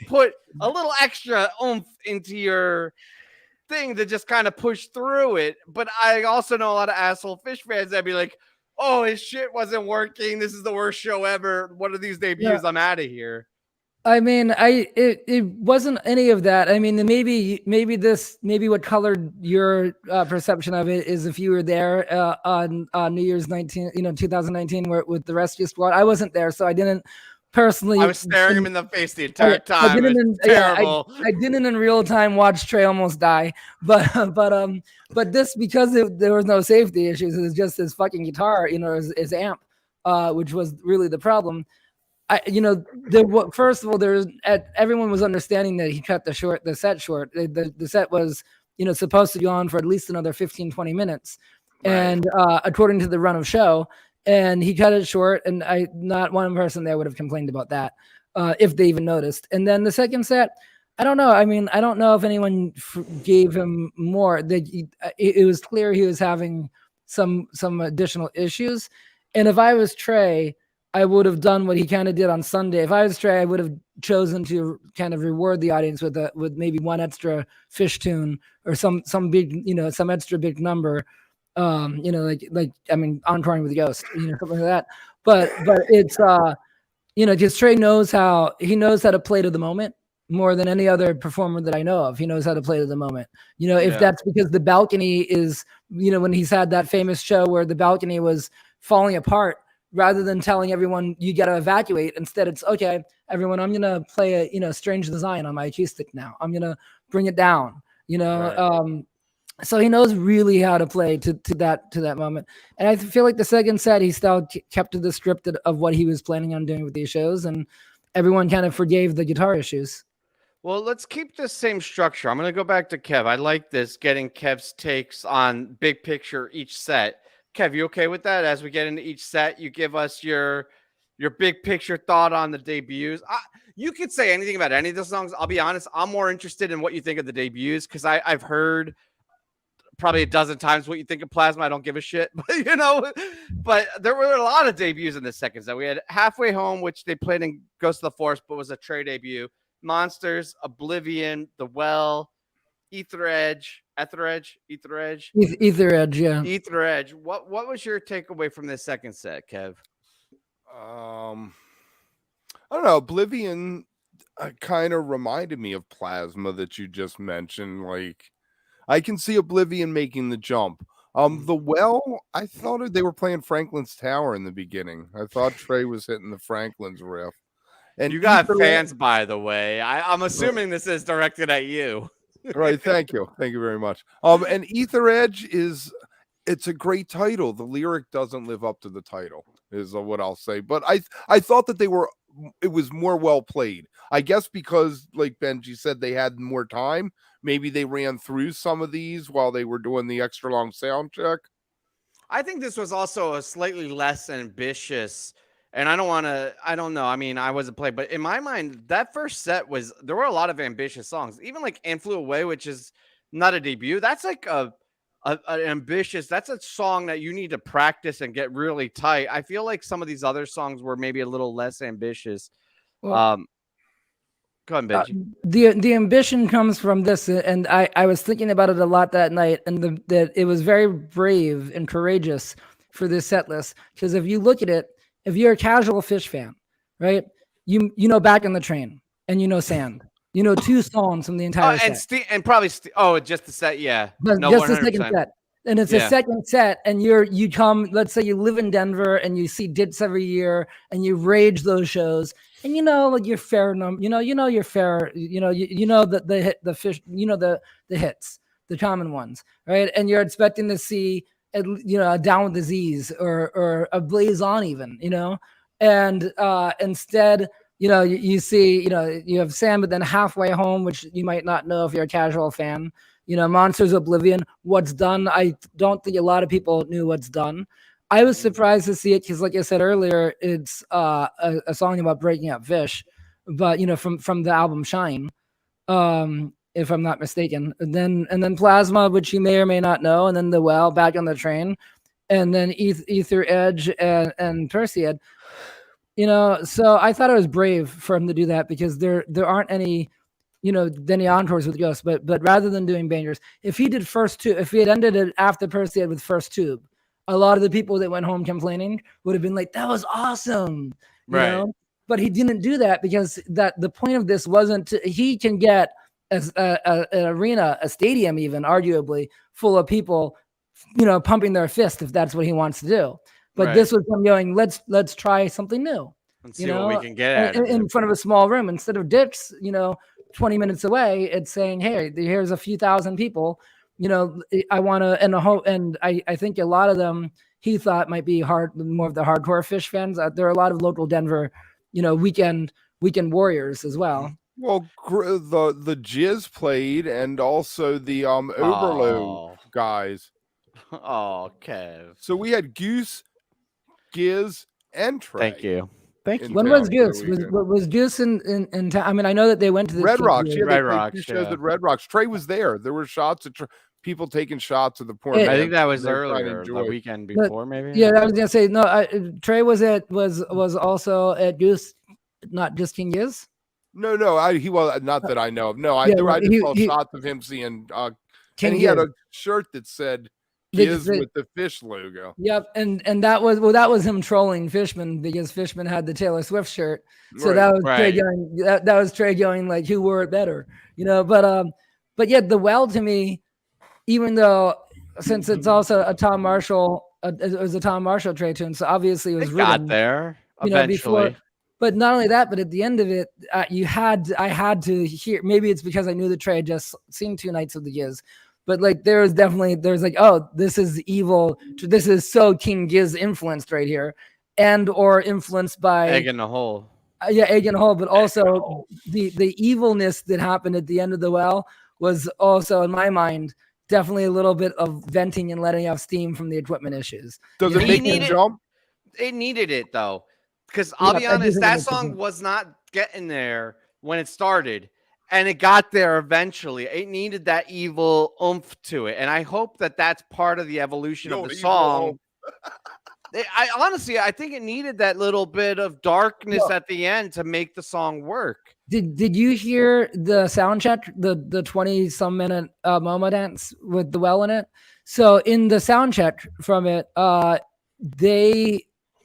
put a little extra oomph into your thing to just kind of push through it. But I also know a lot of asshole Fish fans that'd be like, oh, his shit wasn't working. This is the worst show ever. One of these debuts, I'm out of here. I mean, it wasn't any of that. I mean, maybe what colored your perception of it is if you were there on New Year's 2019 with the Rescue Squad. I wasn't there, so I didn't personally. I was staring him in the face the entire time. Terrible. I didn't in real time watch Trey almost die, but this, because there was no safety issues, it was just his fucking guitar, his amp, which was really the problem. First of all, everyone was understanding that he cut the set short. The set was, supposed to go on for at least another 15-20 minutes. Right. And according to the run of show, and he cut it short, and not one person there would have complained about that if they even noticed. And then the second set, I don't know. I mean, I don't know if anyone gave him more. It was clear he was having some additional issues. And if I was Trey, I would have done what he kind of did on Sunday. If I was Trey, I would have chosen to kind of reward the audience with maybe one extra Fish tune or some big, some extra big number. Encoring with Ghost, something like that. But it's because Trey knows how to play to the moment more than any other performer that I know of. He knows how to play to the moment. If that's because the balcony is, when he's had that famous show where the balcony was falling apart, rather than telling everyone you got to evacuate, instead it's, okay, everyone, I'm gonna play a Strange Design on my acoustic now. I'm gonna bring it down. Right. So he knows really how to play to that moment. And I feel like the second set, he still kept to the script of what he was planning on doing with these shows, and everyone kind of forgave the guitar issues. Well, let's keep the same structure. I'm going to go back to Kev. I like this, getting Kev's takes on big picture each set. Kev, you okay with that? As we get into each set, you give us your big picture thought on the debuts. You could say anything about any of the songs. I'll be honest, I'm more interested in what you think of the debuts, because I've heard probably a dozen times what you think of Plasma. I don't give a shit, but there were a lot of debuts in the second set. We had Halfway Home, which they played in Ghost of the Forest, but was a Trey debut. Monsters, Oblivion, The Well, Ether Edge. Yeah. Ether Edge. What was your takeaway from this second set, Kev? I don't know. Oblivion, kind of reminded me of Plasma that you just mentioned. Like, I can see Oblivion making the jump. The Well, I thought they were playing Franklin's Tower in the beginning. I thought Trey was hitting the Franklin's riff. And you got fans, by the way. I'm assuming this is directed at you. Right. Thank you very much. And Ether Edge it's a great title. The lyric doesn't live up to the title, is what I'll say. But I thought that it was more well played. I guess because, like Benjy said, they had more time. Maybe they ran through some of these while they were doing the extra long sound check. I think this was also a slightly less ambitious, and I don't know. I mean, I wasn't playing, but in my mind, that first set there were a lot of ambitious songs. Even like And Flew Away, which is not a debut. That's like an ambitious, that's a song that you need to practice and get really tight. I feel like some of these other songs were maybe a little less ambitious. Well, go ahead, Benjy. The ambition comes from this, and I was thinking about it a lot that night, and that it was very brave and courageous for this set list. Because if you look at it, if you're a casual Fish fan, right, you know Back on the Train, and you know Sand. You know 2 songs from the entire set. And probably just the set, yeah. But no, just 100%. the second set. And it's a second set, and you come, let's say you live in Denver and you see Dits every year and you rage those shows, and like your fair number, your fair, the Fish, the hits, the common ones, right? And you're expecting to see a Down with Disease or a Blaze On even, and instead you see, you have Sam, but then Halfway Home, which you might not know if you're a casual fan. Monsters Oblivion, What's Done. I don't think a lot of people knew What's Done. I was surprised to see it because, like I said earlier, it's a song about breaking up fish, but from the album Shine, if I'm not mistaken. And then Plasma, which you may or may not know, and then The Well, Back on the Train, and then Ether Edge and Perseid. So I thought it was brave for him to do that because there aren't any, any encores with Ghost, but rather than doing bangers, if he had ended it after Perseid with First Tube, a lot of the people that went home complaining would have been like, that was awesome, right? But he didn't do that because the point of this wasn't he can get an arena, a stadium even arguably full of people, pumping their fist if that's what he wants to do. But this was him going, let's try something new. And see what we can get in front of a small room. Instead of Dicks, 20 minutes away, it's saying, hey, here's a few thousand people. I want to, and I think a lot of them he thought might be more of the hardcore Fish fans. There are a lot of local Denver, weekend warriors as well. Well, the Jizz played, and also the Oberlo guys. Oh, Kev. So we had Goose, Giz, and Trey. Thank you. When was Goose? Was Goose in town? I mean, I know that they went to the Red Rocks. Yeah, Red Rocks. 2 shows at Red Rocks. Trey was there. There were shots of people taking shots of the poor. I think that was earlier, the weekend before, maybe. Yeah, I was gonna say no. Trey was also at Goose, not just King Giz. No, he was not that I know of. No, I just saw shots of him seeing. And he had a shirt that said Giz with the fish logo. Yep, and that was him trolling Fishman because Fishman had the Taylor Swift shirt. So that was Trey going. That was Trey going like, who wore it better, But yeah, The Well to me, even though since it's also a Tom Marshall, it was a Tom Marshall Trey tune, so obviously it was written. Got there eventually. But not only that, but at the end of it, I had to hear. Maybe it's because I knew that Trey had just seen 2 nights of the Giz. But like there's like, oh, this is evil. This is so King Giz influenced right here, and or influenced by Egg in the Hole. Egg in the Hole, but also the evilness that happened at the end of The Well was also in my mind definitely a little bit of venting and letting off steam from the equipment issues. Does it make you jump? It needed it though, because I'll be honest, that song was not getting there when it started. And it got there eventually. It needed that evil oomph to it. And I hope that that's part of the evolution of the song. I think it needed that little bit of darkness at the end to make the song work. Did you hear the sound check, the 20-some minute MoMA dance with The Well in it? So in the sound check from it, they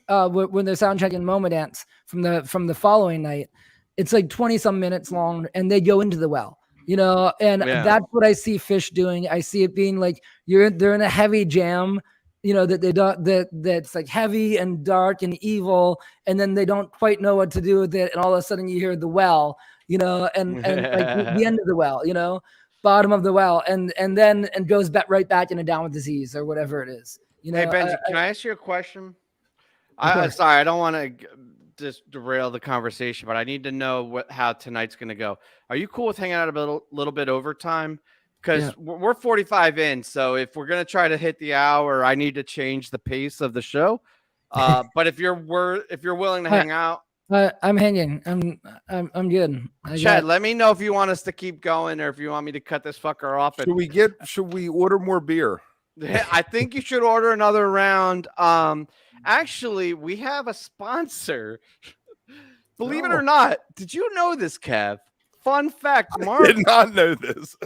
when they're sound checking MoMA dance from the following night, It's like 20 some minutes long, and they go into the well, you know, and that's what I see Fish doing. I see it being like they're in a heavy jam, you know, that's like heavy and dark and evil, and then they don't quite know what to do with it, and all of a sudden you hear the well, you know, and like the end of the well, you know, bottom of the well, and then goes right back into Down with Disease or whatever it is. You know, hey Benjy, can I ask you a question? Sorry, I don't want to just derail the conversation, but I need to know how tonight's going to go. Are you cool with hanging out a little bit overtime? Because we're 45 in, so if we're going to try to hit the hour, I need to change the pace of the show. But if you're willing to hang out, I'm hanging. I'm good. Chad, let me know if you want us to keep going or if you want me to cut this fucker off. Should we order more beer? I think you should order another round. Actually, we have a sponsor. Believe it or not, did you know this, Kev? Fun fact, I did not know this.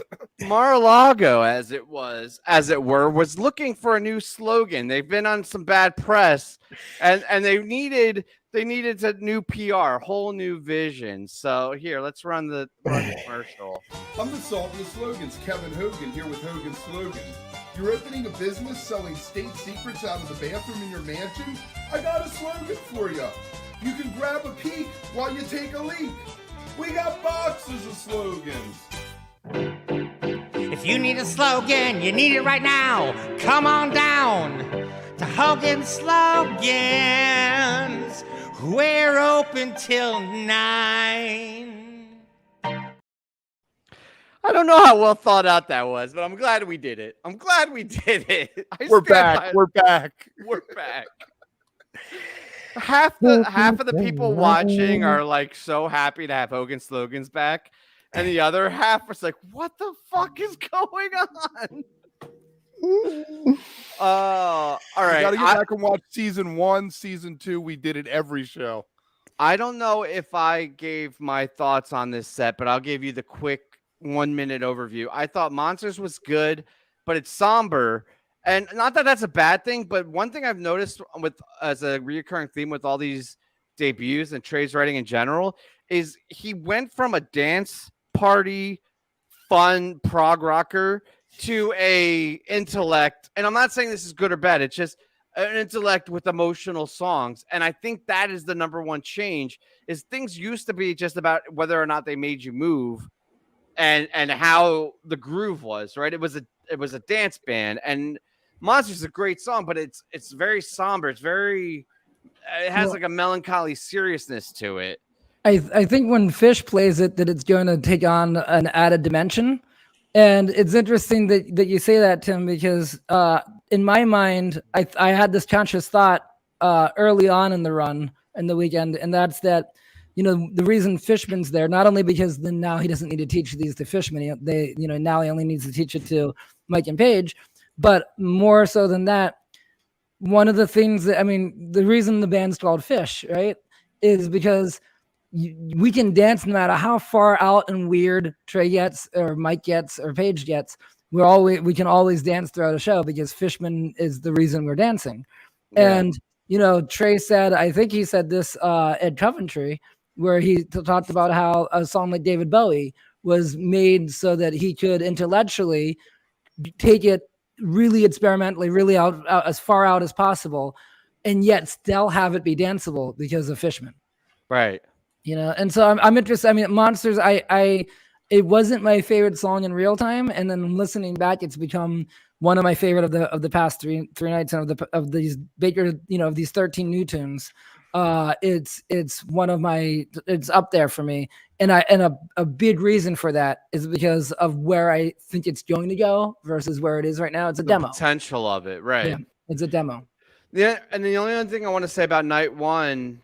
Mar-a-Lago, as it were, was looking for a new slogan. They've been on some bad press, and they needed a new PR, whole new vision. So here, let's run the commercial. I'm the Salt and the Slogans, Kevin Hogan, here with Hogan's Slogan. You're opening a business selling state secrets out of the bathroom in your mansion? I got a slogan for you. You can grab a peek while you take a leak. We got boxes of slogans. If you need a slogan, you need it right now. Come on down to Hogan's Slogans. We're open till 9. I don't know how well thought out that was, but I'm glad we did it. We're back. Half of the people watching are like so happy to have Hogan's Slogans back, and the other half was like, "What the fuck is going on?" All right. You gotta get back and watch season 1, season 2. We did it every show. I don't know if I gave my thoughts on this set, but I'll give you the quick 1-minute overview. I thought Monsters was good, but it's somber. And not that that's a bad thing, but one thing I've noticed as a recurring theme with all these debuts and Trey's writing in general is he went from a dance party, fun prog rocker to a intellect. And I'm not saying this is good or bad. It's just an intellect with emotional songs. And I think that is the number one change is things used to be just about whether or not they made you move and how the groove was, right? It was a dance band, and Monsters is a great song, but it's very somber. It has like a melancholy seriousness to it. I think when Fish plays it, that it's going to take on an added dimension. And it's interesting that you say that, Tim, because in my mind, I had this conscious thought early on in the run in the weekend, and that's that, you know, the reason Fishman's there, not only because then now he doesn't need to teach these to Fishman, now he only needs to teach it to Mike and Paige, but more so than that, one of the things that, I mean, the reason the band's called Fish, right, is because we can dance no matter how far out and weird Trey gets or Mike gets or Paige gets. We can always dance throughout a show because Fishman is the reason we're dancing. Yeah. And, you know, Trey said, I think he said this at Coventry, where he talked about how a song like David Bowie was made so that he could intellectually take it really experimentally, really out as far out as possible, and yet still have it be danceable because of Fishman. Right. You know, and so I'm interested. I mean, Monsters, it wasn't my favorite song in real time, and then listening back, it's become one of my favorite of the past three nights and of these Baker, you know, of these 13 new tunes. It's one of it's up there for me, and a big reason for that is because of where I think it's going to go versus where it is right now. It's a demo. Potential of it, right? Yeah, it's a demo. Yeah, and the only other thing I want to say about night one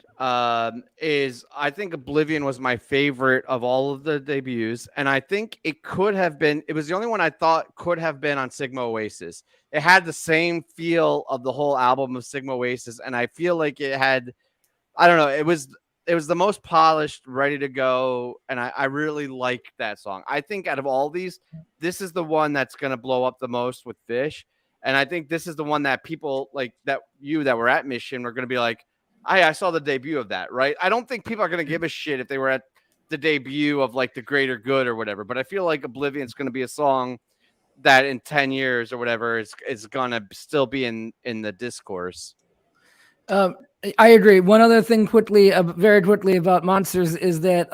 is I think Oblivion was my favorite of all of the debuts, and I think it was the only one I thought could have been on Sigma Oasis. It had the same feel of the whole album of Sigma Oasis, and I feel like it had, I don't know, it was the most polished, ready to go, and I really like that song. I think out of all these, this is the one that's going to blow up the most with Fish. And I think this is the one that people like that were at Mission are going to be like, I saw the debut of that, right? I don't think people are going to give a shit if they were at the debut of like the greater good or whatever. But I feel like Oblivion's going to be a song that in 10 years or whatever is going to still be in the discourse. I agree. One other thing very quickly about Monsters is that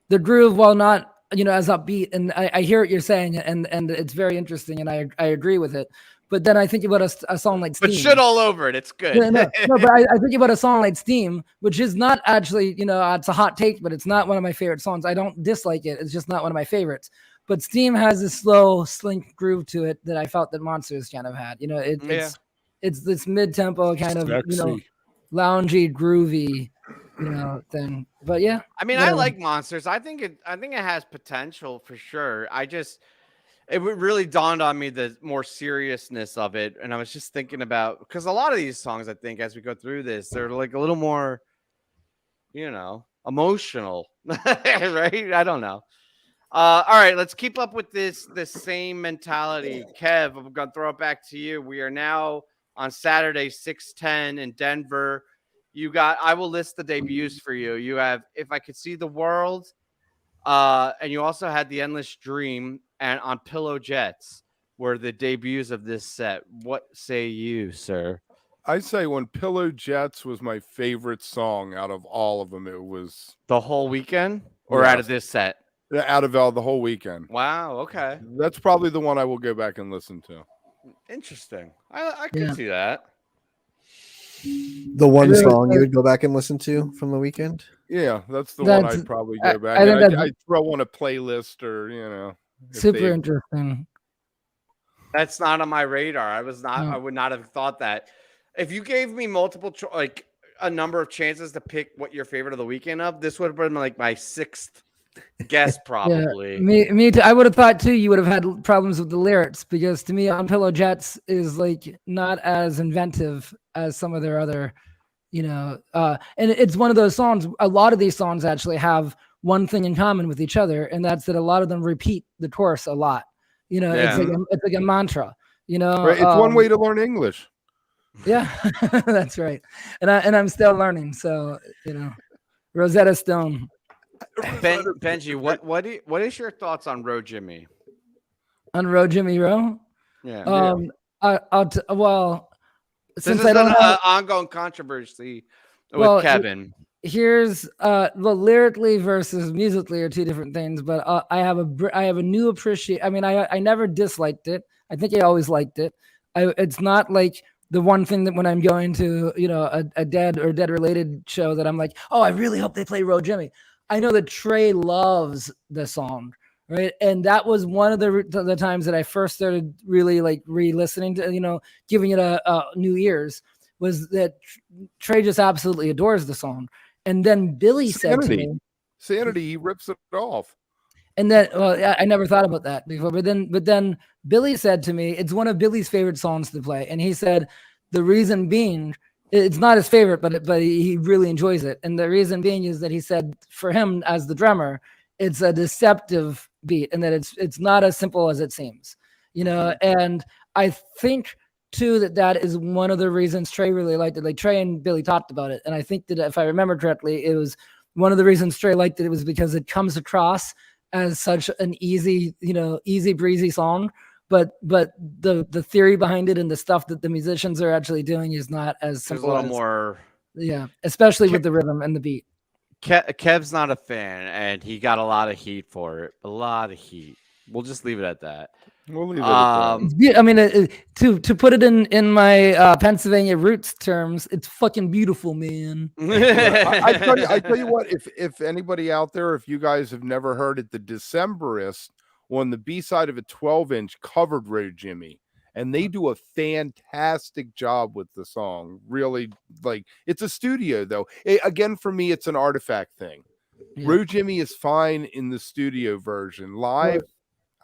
the groove, while not as upbeat, and I hear what you're saying, and it's very interesting, and I agree with it. But then I think about a song like Steam. But shit all over it. It's good. No, but I think about a song like Steam, which is not actually, it's a hot take, but it's not one of my favorite songs. I don't dislike it. It's just not one of my favorites. But Steam has this slow, slink groove to it that I felt that Monsters kind of had. It's this mid-tempo kind of, loungy, groovy, thing. But yeah, I mean, I like Monsters. I think it has potential for sure. It really dawned on me the more seriousness of it, and I was just thinking about, because a lot of these songs, I think, as we go through this, they're like a little more, emotional, right? I don't know. All right, let's keep up with this same mentality. Kev, I'm gonna throw it back to you. We are now on Saturday, 6/10 in Denver. I will list the debuts for you. You have If I Could See the World, and you also had The Endless Dream, and On Pillow Jets were the debuts of this set. What say you, sir? I say When Pillow Jets was my favorite song out of all of them. It was the whole weekend, or out of this set? Out of the whole weekend. Wow. Okay. That's probably the one I will go back and listen to. Interesting. I could see that. The one song you would go back and listen to from the weekend? Yeah, that's the one I'd probably go back. I'd throw on a playlist or, super interesting. That's not on my radar. I would not have thought that. If you gave me multiple, like a number of chances to pick what your favorite of the weekend of, this would have been like my sixth guess, probably. Yeah, me too. I would have thought too you would have had problems with the lyrics, because to me On Pillow Jets is like not as inventive as some of their other, and it's one of those songs. A lot of these songs actually have one thing in common with each other, and that's that a lot of them repeat the chorus a lot. It's like a mantra. Right, it's one way to learn English. Yeah, that's right. And I'm still learning. So Rosetta Stone. Benjy, what is your thoughts on Row Jimmy? On Row Jimmy Row? Yeah. Since I don't have ongoing controversy with Kevin. Here's lyrically versus musically are two different things, but I have a new appreciation. I mean, I never disliked it. I think I always liked it. It's not like the one thing that when I'm going to a dead or dead related show that I'm like, oh, I really hope they play Row Jimmy. I know that Trey loves the song, right? And that was one of the times that I first started really like re-listening to, giving it a new ears, was that Trey just absolutely adores the song. And then Billy said to me, Sanity, he rips it off. And then, I never thought about that before, but then Billy said to me, it's one of Billy's favorite songs to play. And he said, the reason being, it's not his favorite, but he really enjoys it. And the reason being is that he said for him as the drummer, it's a deceptive beat, and that it's not as simple as it seems, and I think too that is one of the reasons Trey really liked it. Like Trey and Billy talked about it. And I think that if I remember correctly, it was one of the reasons Trey liked it. It was because it comes across as such an easy breezy song. But the theory behind it and the stuff that the musicians are actually doing is not as simple. There's a little more, especially with the rhythm and the beat. Kev's not a fan, and he got a lot of heat for it. A lot of heat. We'll just leave it at that. We'll leave it at that. I mean, to put it in my Pennsylvania roots terms, it's fucking beautiful, man. I tell you what, if anybody out there, if you guys have never heard it, the Decemberists on the B-side of a 12-inch covered Row Jimmy, and they do a fantastic job with the song. Really, like, it's a studio though. Again, for me, it's an artifact thing. Yeah. Row Jimmy is fine in the studio version. Live,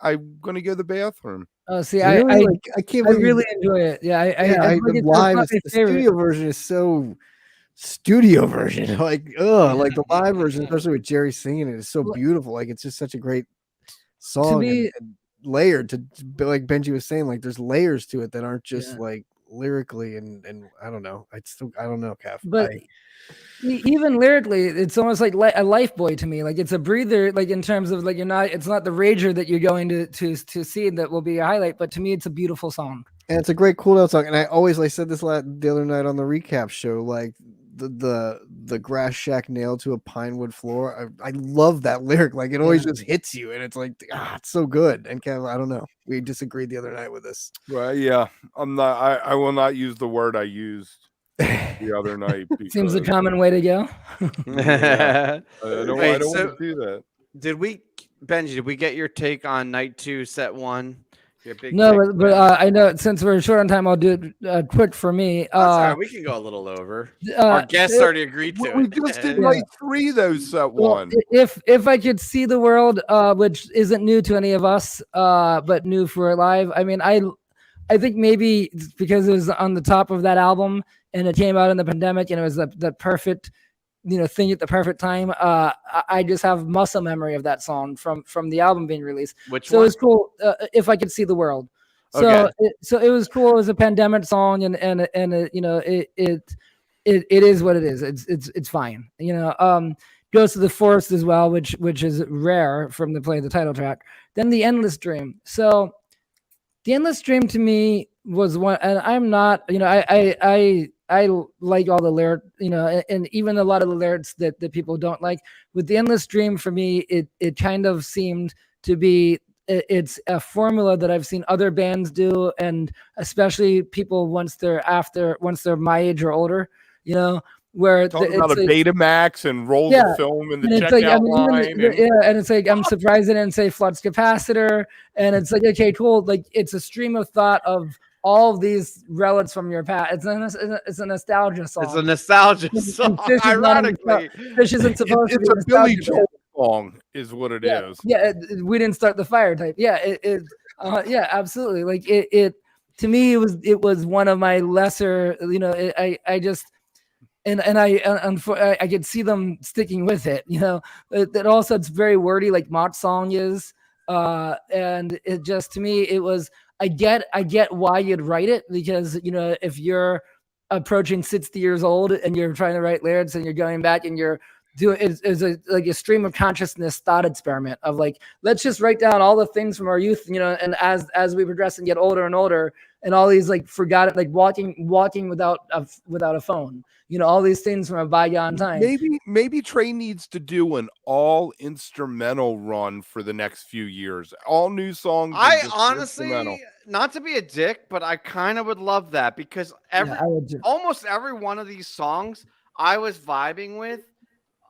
I'm gonna go to the bathroom. Oh, see, really? I can't. I really enjoy it. Yeah, the live. The studio version is so studio version. Like the live version, especially with Jerry singing it, is so beautiful. Like, it's just such a great song. To me, and layered to like Benjy was saying, like there's layers to it that aren't just like lyrically and I don't know. I don't know, Kev. But even lyrically, it's almost like a life buoy to me. Like it's a breather, like in terms of like it's not the rager that you're going to see that will be a highlight, but to me it's a beautiful song. And it's a great cool down song. And I said this the other night on the recap show, like the grass shack nailed to a pine wood floor. I love that lyric. Like it always just hits you, and it's like it's so good. And Kev, I don't know, we disagreed the other night with this. Well, yeah, I will not use the word I used the other night. Seems a common way to go. I don't want to do that. Benjy, did we get your take on night 2, set 1? No, but I know since we're short on time, I'll do it quick for me. Right. We can go a little over. Our guests already agreed to we it. We just did night 3, though, set 1. If I could see the world, which isn't new to any of us, but new for live. I mean, I think maybe it's because it was on the top of that album and it came out in the pandemic and it was the perfect, thing at the perfect time. I just have muscle memory of that song from the album being released. Which one? It was cool. If I could see the world. So it was cool. It was a pandemic song, and it is what it is. It's fine. Goes to the Forest as well, which is rare from the play of the title track. Then the Endless Dream. So the Endless Dream to me was one, and I'm not, I like all the lyrics, and even a lot of the lyrics that people don't like. With the Endless Dream, for me, it kind of seemed to be, it's a formula that I've seen other bands do, and especially people once they're my age or older, where talking about a Betamax and roll the film in the checkout line. And it's like, I'm surprised it didn't say flux capacitor. And it's like, okay, cool. Like it's a stream of thought of all of these relics from your past. It's a nostalgia song. It's a nostalgia song. Ironically, this isn't supposed to be a Billy Joel song, is what it is. Yeah, we didn't start the fire type. Yeah, yeah, absolutely. Like it to me, it was one of my lesser. I just. And I could see them sticking with it, It also, it's very wordy, like Mott's song is, and it just, to me, it was, I get why you'd write it, because if you're approaching 60 years old and you're trying to write lyrics and you're going back and you're doing it's like a stream of consciousness thought experiment of like, let's just write down all the things from our youth, and as we progress and get older and older, and all these like forgotten, like walking without a phone, all these things from a bygone time. Maybe Trey needs to do an all instrumental run for the next few years. All new songs. I honestly, not to be a dick, but I kind of would love that, because almost every one of these songs I was vibing with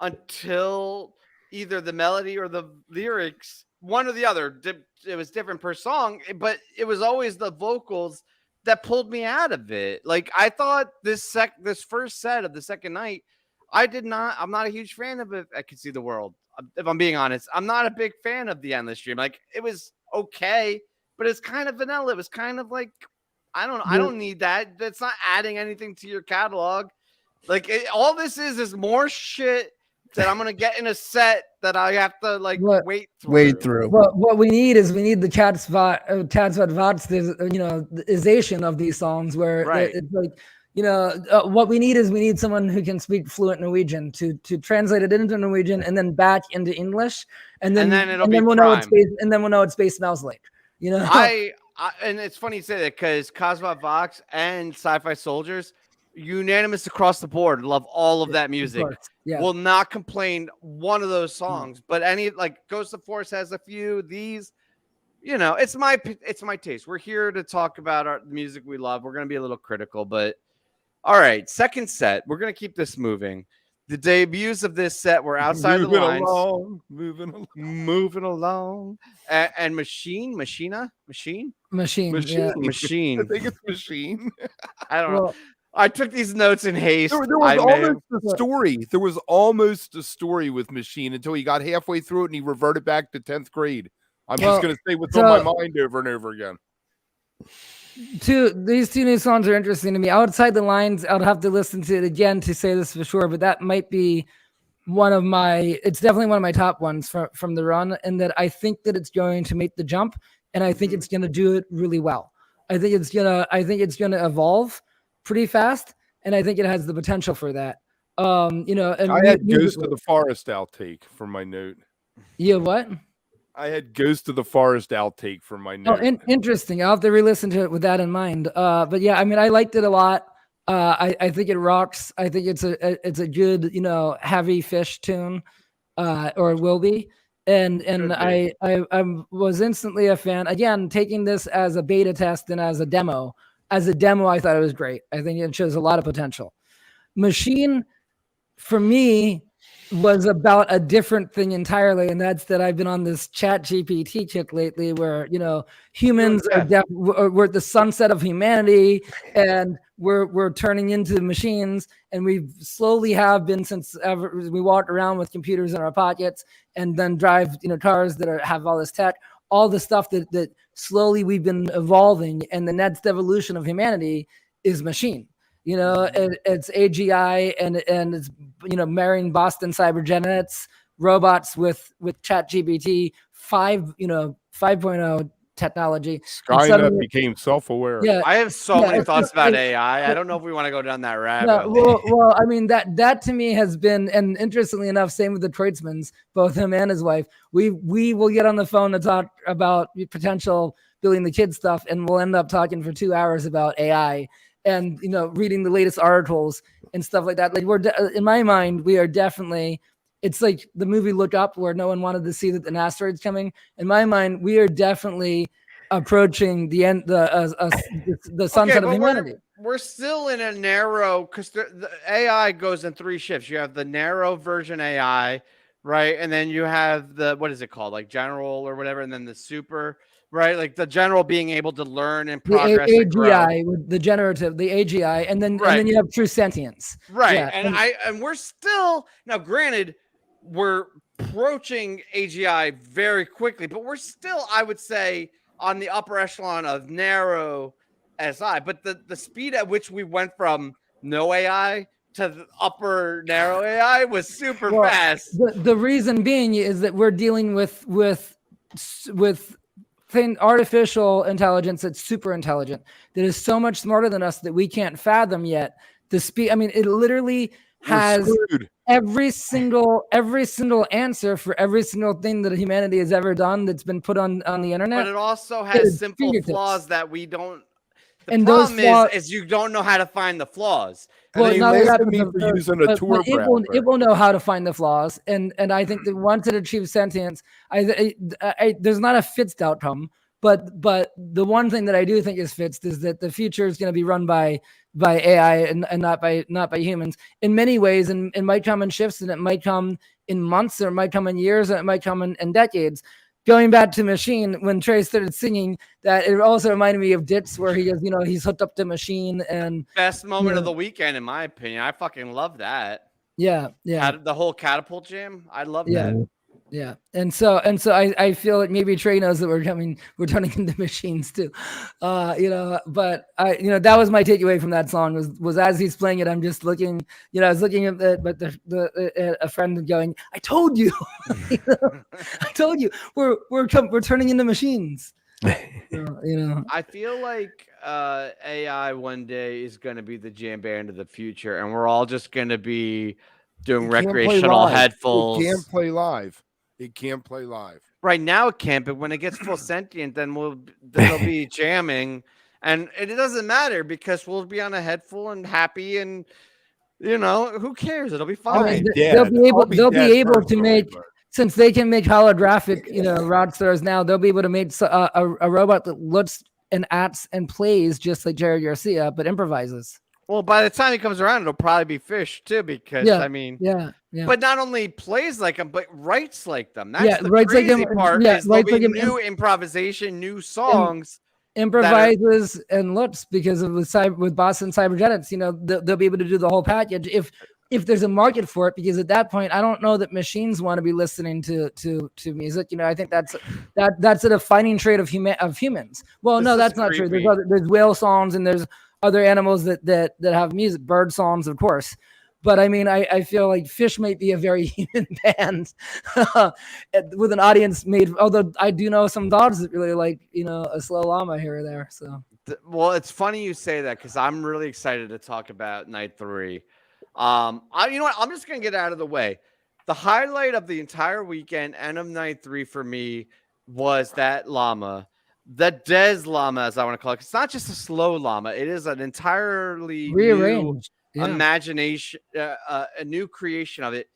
until either the melody or the lyrics, one or the other. It was different per song, but it was always the vocals that pulled me out of it. Like I thought this first set of the second night, I'm not a huge fan of it. I Could See the World. If I'm being honest, I'm not a big fan of the Endless Dream. Like it was okay, but it's kind of vanilla. It was kind of like, I don't need that. That's not adding anything to your catalog. Like all this is more shit that I'm gonna get in a set that I have to wait through. Well, what we need is the ization of these songs, where it's like, what we need someone who can speak fluent Norwegian to translate it into Norwegian and then back into English, and then we'll know what space smells like. And it's funny you say that, because Cosmo Vox and Sci-Fi Soldiers, unanimous across the board, love all of that music. Will not complain one of those songs, but any Ghost of Force has a few. These, it's my taste. We're here to talk about our music we love. We're gonna be a little critical, but all right. Second set, we're gonna keep this moving. The debuts of this set were Outside the Lines, moving along, and Machine. Yeah. I think it's Machine. I don't know. I took these notes in haste. There was almost a story. There was almost a story with Machine until he got halfway through it and he reverted back to 10th grade. I'm just going to say what's on my mind over and over again. These two new songs are interesting to me. Outside the Lines, I'll have to listen to it again to say this for sure, but that might be it's definitely one of my top ones from the run, and that I think that it's going to make the jump, and I think it's going to do it really well. I think it's gonna evolve pretty fast, and I think it has the potential for that. And I had Ghost of the Forest outtake for my note. Yeah, what? I had Ghost of the Forest outtake for my note. Oh, interesting. I'll have to re-listen to it with that in mind. But yeah, I mean, I liked it a lot. I think it rocks. I think it's a good, heavy Fish tune, or it will be. And I was instantly a fan. Again, taking this as a beta test and as a demo. As a demo, I thought it was great. I think it shows a lot of potential. Machine, for me, was about a different thing entirely, and that's that I've been on this chat GPT kick lately where humans we're at the sunset of humanity, and we're turning into machines, and we slowly have been since ever we walked around with computers in our pockets and then drive cars that have all this tech, all the stuff that slowly we've been evolving, and the next evolution of humanity is machine. It's AGI and it's marrying Boston Cybergenetics robots with ChatGPT 5.0 technology. Skynet became self-aware. Yeah, I have so many thoughts about AI. I don't know if we want to go down that rabbit hole. Well, I mean that to me has been, and interestingly enough, same with the Kreutzmanns, both him and his wife. We will get on the phone to talk about potential building the kids stuff, and we'll end up talking for 2 hours about AI. And reading the latest articles and stuff like that. Like in my mind, we are definitely. It's like the movie Look Up, where no one wanted to see that an asteroid's coming. In my mind, we are definitely approaching the end, the sunset of humanity. We're still in a narrow, because the AI goes in 3 shifts. You have the narrow version AI, right, and then you have the what is it called, like general or whatever, and then the super. Right, like the general being able to learn and progress. The AGI, with the generative, the AGI, and then you have true sentience. Right, yeah. And we're still now. Granted, we're approaching AGI very quickly, but we're still, I would say, on the upper echelon of narrow SI. But the speed at which we went from no AI to the upper narrow AI was super fast. The reason being is that we're dealing with artificial intelligence that's super intelligent, that is so much smarter than us that we can't fathom yet the speed. I mean, it literally has every single answer for every single thing that humanity has ever done that's been put on the internet. But it also has simple flaws that we don't. The problem is you don't know how to find the flaws. Well, it will know how to find the flaws, and I think that once it achieves sentience, there's not a fixed outcome, but the one thing that I do think is fixed is that the future is going to be run by AI and not by humans in many ways, and it might come in shifts, and it might come in months, or it might come in years, or it might come in decades. Going back to Machine, when Trey started singing, that it also reminded me of Ditz, where he goes, he's hooked up to Machine, and best moment of the weekend, in my opinion. I fucking love that. Yeah. The whole catapult jam, I love that. Yeah, and so I feel like maybe Trey knows that we're turning into machines too, But that was my takeaway from that song was as he's playing it, I'm just looking, I was looking at a friend going, I told you, I told you, we're turning into machines. I feel like AI one day is going to be the jam band of the future, and we're all just going to be doing recreational headphones. It can't play live. It can't play live. Right now it can't, but when it gets full sentient, then there'll be jamming, and it doesn't matter because we'll be on a headphone and happy, and who cares? It'll be fine. They'll be able to make, since they can make holographic, rod stars now, they'll be able to make a robot that looks and acts and plays just like Jerry Garcia, but improvises. Well, by the time he comes around, it'll probably be Fish too, because yeah. But not only plays like them, but writes like them. That's the writes crazy like them, part. Yeah, is there'll be new improvisation, new songs. Improvises and looks because of with Boston Cybergenetics. They'll be able to do the whole package if there's a market for it. Because at that point, I don't know that machines want to be listening to music. I think that's a defining trait of humans. Well, no, that's not true. There's whale songs and there's other animals that have music, bird songs, of course. But I mean, I feel like Fish might be a very human band with an audience made. Although I do know some dogs that really like, a slow llama here or there. So Well, it's funny you say that because I'm really excited to talk about night 3. You know what? I'm just gonna get out of the way. The highlight of the entire weekend and of night 3 for me was that llama, the Dez llama, as I want to call it. It's not just a slow llama; it is an entirely rearranged new imagination, a new creation of it.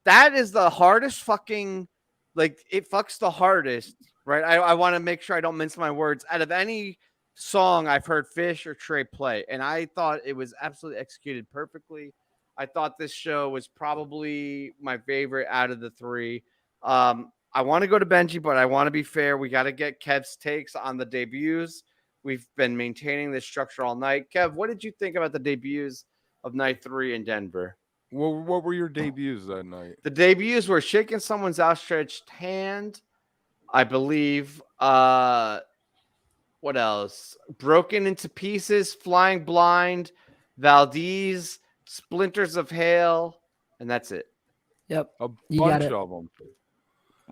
That is the hardest fucking, like, it fucks the hardest, right? I want to make sure I don't mince my words. Out of any song I've heard Fish or Trey play, and I thought it was absolutely executed perfectly. I thought this show was probably my favorite out of the 3. I want to go to Benjy, but I want to be fair. We got to get Kev's takes on the debuts. We've been maintaining this structure all night. Kev, what did you think about the debuts of night 3 in Denver? Well, what were your debuts that night? The debuts were Shaking Someone's Outstretched Hand, I believe. What else? Broken into Pieces, Flying Blind, Valdez, Splinters of Hail, and that's it. Yep. A bunch of them.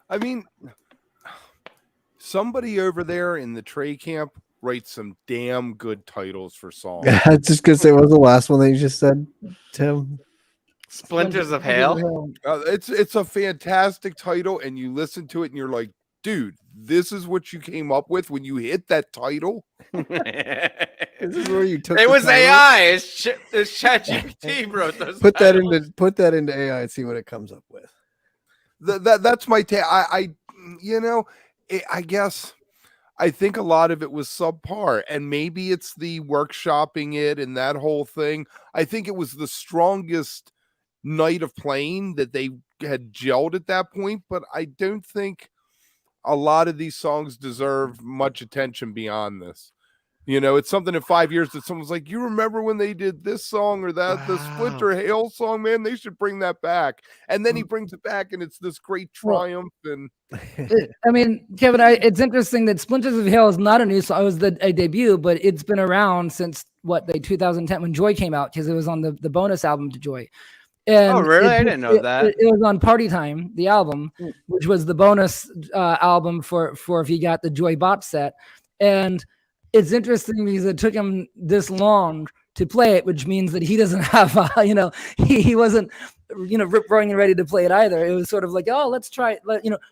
I mean, somebody over there in the Trey camp writes some damn good titles for songs. Just because it was the last one that you just said, Tim. Splinters of Hail. It's a fantastic title, and you listen to it, and you're like, dude, this is what you came up with when you hit that title. This is where you took. It was AI. It's ChatGPT wrote those. Put that into AI and see what it comes up with. That's my take. I guess I think a lot of it was subpar, and maybe it's the workshopping it and that whole thing. I think it was the strongest night of playing that they had gelled at that point, but I don't think a lot of these songs deserve much attention beyond this. You know, it's something in 5 years that someone's like, you remember when they did this song or that, the Splinter Hail song, man, they should bring that back. And then he brings it back and it's this great triumph. And I mean, Kevin, it's interesting that Splinters of Hail is not a new song. It was a debut, but it's been around since 2010 when Joy came out, because it was on the bonus album to Joy. And really? I didn't know that. It was on Party Time, the album, which was the bonus album for if you got the Joy box set. And it's interesting because it took him this long to play it, which means that he doesn't have, he wasn't, rip roaring and ready to play it either. It was sort of like, oh, let's try it.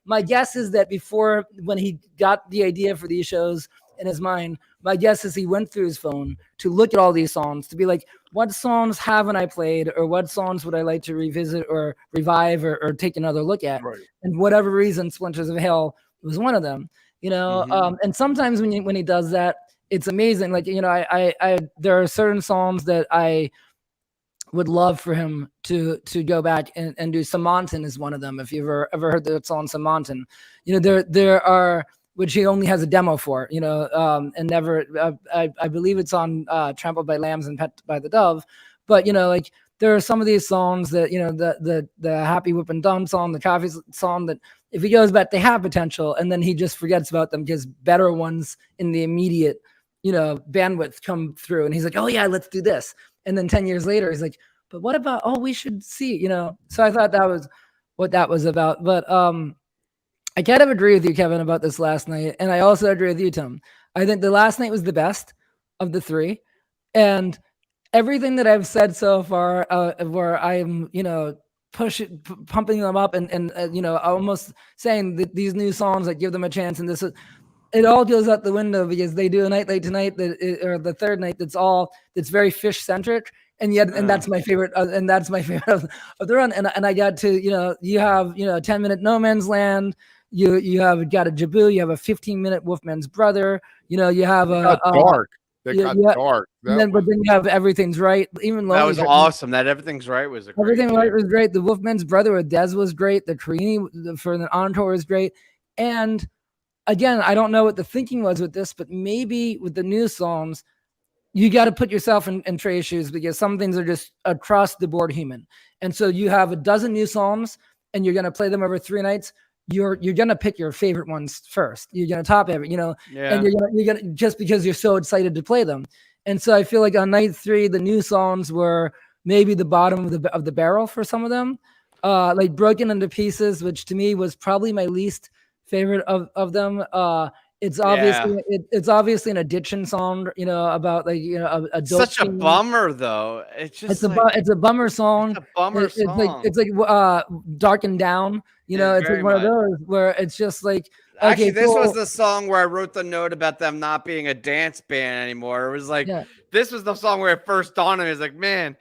My guess is that before, when he got the idea for these shows in his mind, my guess is he went through his phone to look at all these songs to be like, what songs haven't I played, or what songs would I like to revisit or revive or take another look at? Right. And whatever reason, Splinters of Hail was one of them. And sometimes when he does that, it's amazing. Like, I there are certain songs that I would love for him to go back and do. Samantan is one of them. If you've ever heard the song Samantan, there are, which he only has a demo for, and never, I believe it's on Trampled by Lambs and Pet by the Dove. But, like, there are some of these songs that, the Happy Whip and Done song, the Coffee song, that if he goes back, they have potential, and then he just forgets about them because better ones in the immediate, bandwidth come through. And he's like, oh, yeah, let's do this. And then 10 years later, he's like, but what about, we should see, So I thought that was what that was about. But I kind of agree with you, Kevin, about this last night. And I also agree with you, Tim. I think the last night was the best of the 3. And everything that I've said so far, where I'm, pumping them up and almost saying that these new songs, that give them a chance, and it all goes out the window because they do a night like tonight or the third night that's very Fish centric. And yet, and that's my favorite, of the run. And I got to, you have, 10-minute No Man's Land. You have got a Jabu. You have a 15-minute Wolfman's Brother. You have a dark. That got dark. But then you have Everything's Right. Even that was awesome. That Everything's Right was Everything Right was great. The Wolfman's Brother with Dez was great. The Carini for the encore was great. And again, I don't know what the thinking was with this, but maybe with the new songs, you got to put yourself in Trey's shoes, because some things are just across the board human. And so you have a dozen new songs and you're going to play them over 3 nights. You're going to pick your favorite ones first. You're going to top every, and you're going to, just because you're so excited to play them. And so I feel like on night 3, the new songs were maybe the bottom of the barrel for some of them, like Broken into Pieces, which to me was probably my least favorite of them. It's obviously it's obviously an addiction song, about a dope such a bummer though. It's just it's a bummer song. It's a bummer song. It's like Darkened Down. It's like one of those where it's just like. Actually, this was the song where I wrote the note about them not being a dance band anymore. It was like this was the song where it first dawned on me. It's like, man,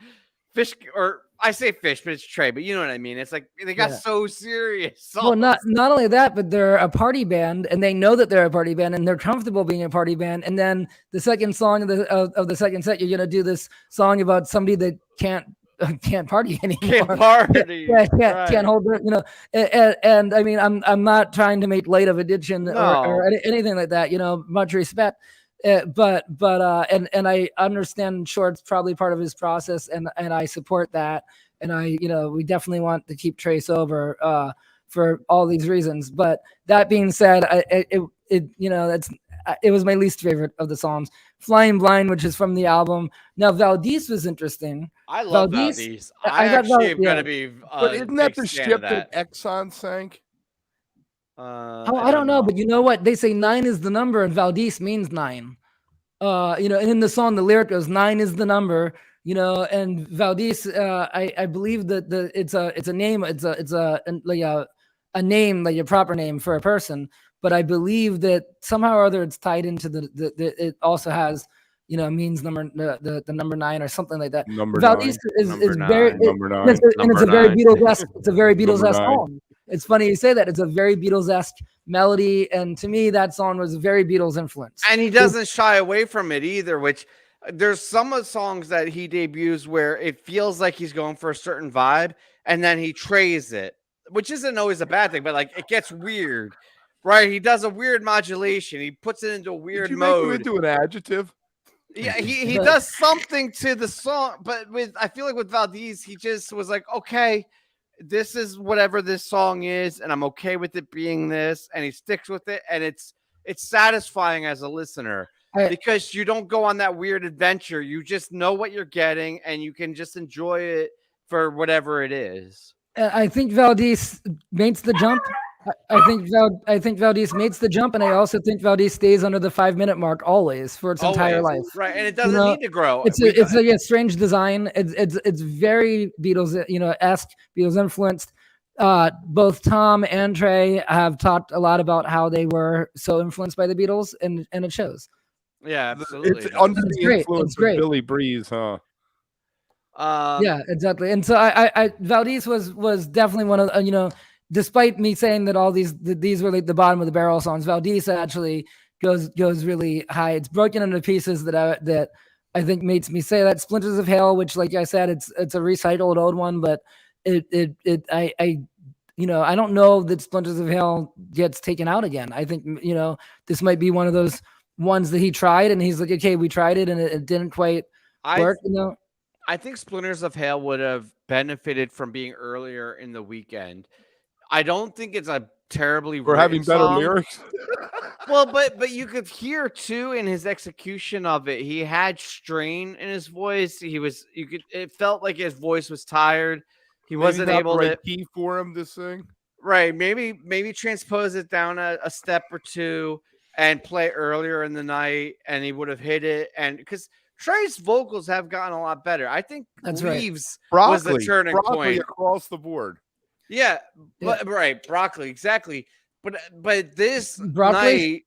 Fish, or I say Fish, but it's Trey, but you know what I mean. It's like they got so serious. Well, not only that, but they're a party band, and they know that they're a party band, and they're comfortable being a party band. And then the second song of the second set, you're gonna do this song about somebody that can't party anymore. Can't party. Can't hold it. And I mean, I'm not trying to make light of addiction or anything like that. Much respect. But I understand Short's probably part of his process, and I support that. And we definitely want to keep Trey sober for all these reasons. But that being said, it was my least favorite of the songs. Flying Blind, which is from the album. Now Valdez was interesting. I love Valdez. I actually am gonna be. But isn't that the ship that Exxon sank? I don't know, but you know what? They say 9 is the number, and Valdez means 9. And in the song, the lyric goes, 9 is the number. And Valdez, I believe that it's a name. It's a name, like a proper name for a person. But I believe that somehow or other it's tied into it also has, means the number 9 or something like that. Number Valdez 9. is very, number 9. It's a very Beatles-esque. It's a very Beatles-esque song. It's funny you say that. It's a very Beatles-esque melody, and to me, that song was very Beatles influence. And he doesn't shy away from it either. Which there's some of the songs that he debuts where it feels like he's going for a certain vibe, and then he trays it, which isn't always a bad thing, but like it gets weird. Right, he does a weird modulation. He puts it into a weird mode. Make him into an adjective? Yeah, he does something to the song, but I feel like with Valdez, he just was like, okay, this is whatever this song is, and I'm okay with it being this, and he sticks with it, and it's satisfying as a listener because you don't go on that weird adventure. You just know what you're getting, and you can just enjoy it for whatever it is. I think Valdez makes the jump. I think Valdez makes the jump, and I also think Valdez stays under the 5-minute mark always for its entire life. Right, and it doesn't need to grow. It's a strange design. It's very Beatles, esque, Beatles influenced. Both Tom and Trey have talked a lot about how they were so influenced by the Beatles, and it shows. Yeah, absolutely. It's under the influence of Billy Breeze, huh? Yeah, exactly. And so I Valdez was definitely one of despite me saying that all these were like the bottom of the barrel songs, Valdez actually goes really high. It's broken into pieces that I think makes me say that. Splinters of Hell, which, like I said, it's a recycled old one, but I don't know that Splinters of Hell gets taken out again. I think this might be one of those ones that he tried, and he's like, okay, we tried it, and it didn't quite work. I think Splinters of Hell would have benefited from being earlier in the weekend. I don't think it's a terribly we're having better song. Lyrics. Well, but you could hear too in his execution of it. He had strain in his voice. It felt like his voice was tired. He wasn't able to key for him to sing. Right. Maybe transpose it down a step or two and play earlier in the night, and he would have hit it. And because Trey's vocals have gotten a lot better. I think Reeves was the turning point across the board. Yeah, right, Broccoli, exactly. But this night,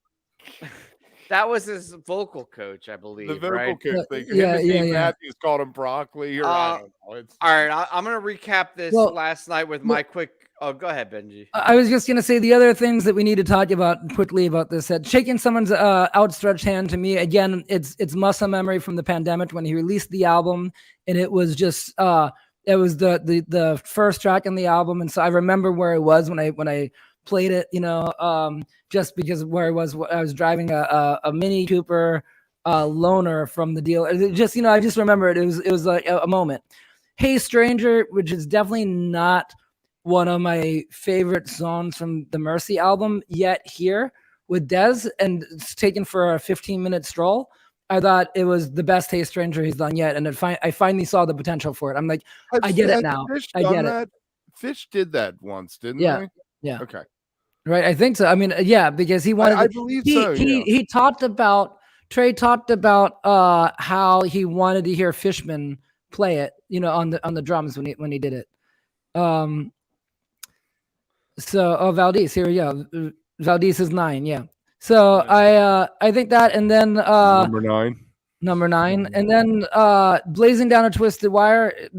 that was his vocal coach, I believe. The vocal coach. Matthews called him Broccoli. Or I don't know. All right, I'm gonna recap this last night with my quick. Oh, go ahead, Benji. I was just gonna say the other things that we need to talk about quickly about this. Shaking someone's outstretched hand, to me, again, it's muscle memory from the pandemic when he released the album, and it was just. It was the first track in the album, and so I remember where I was when I played it. Just because where I was driving a Mini Cooper loaner from the deal. I just remember it. It was like a moment. Hey Stranger, which is definitely not one of my favorite songs from the Mercy album yet. Here with Dez, and it's taken for a 15-minute stroll. I thought it was the best Hey Stranger he's done yet, and I finally saw the potential for it. I'm like, I get it now. I get it. Fish did that once, didn't they? Yeah. Yeah. Okay. Right, I think so. I mean, yeah, because he wanted. I believe so. He talked about Trey talked about how he wanted to hear Fishman play it, on the drums when he did it. So Valdez, here we go. Valdez is 9, yeah. So I think that, and then number 9, and then Blazing Down a Twisted Wire,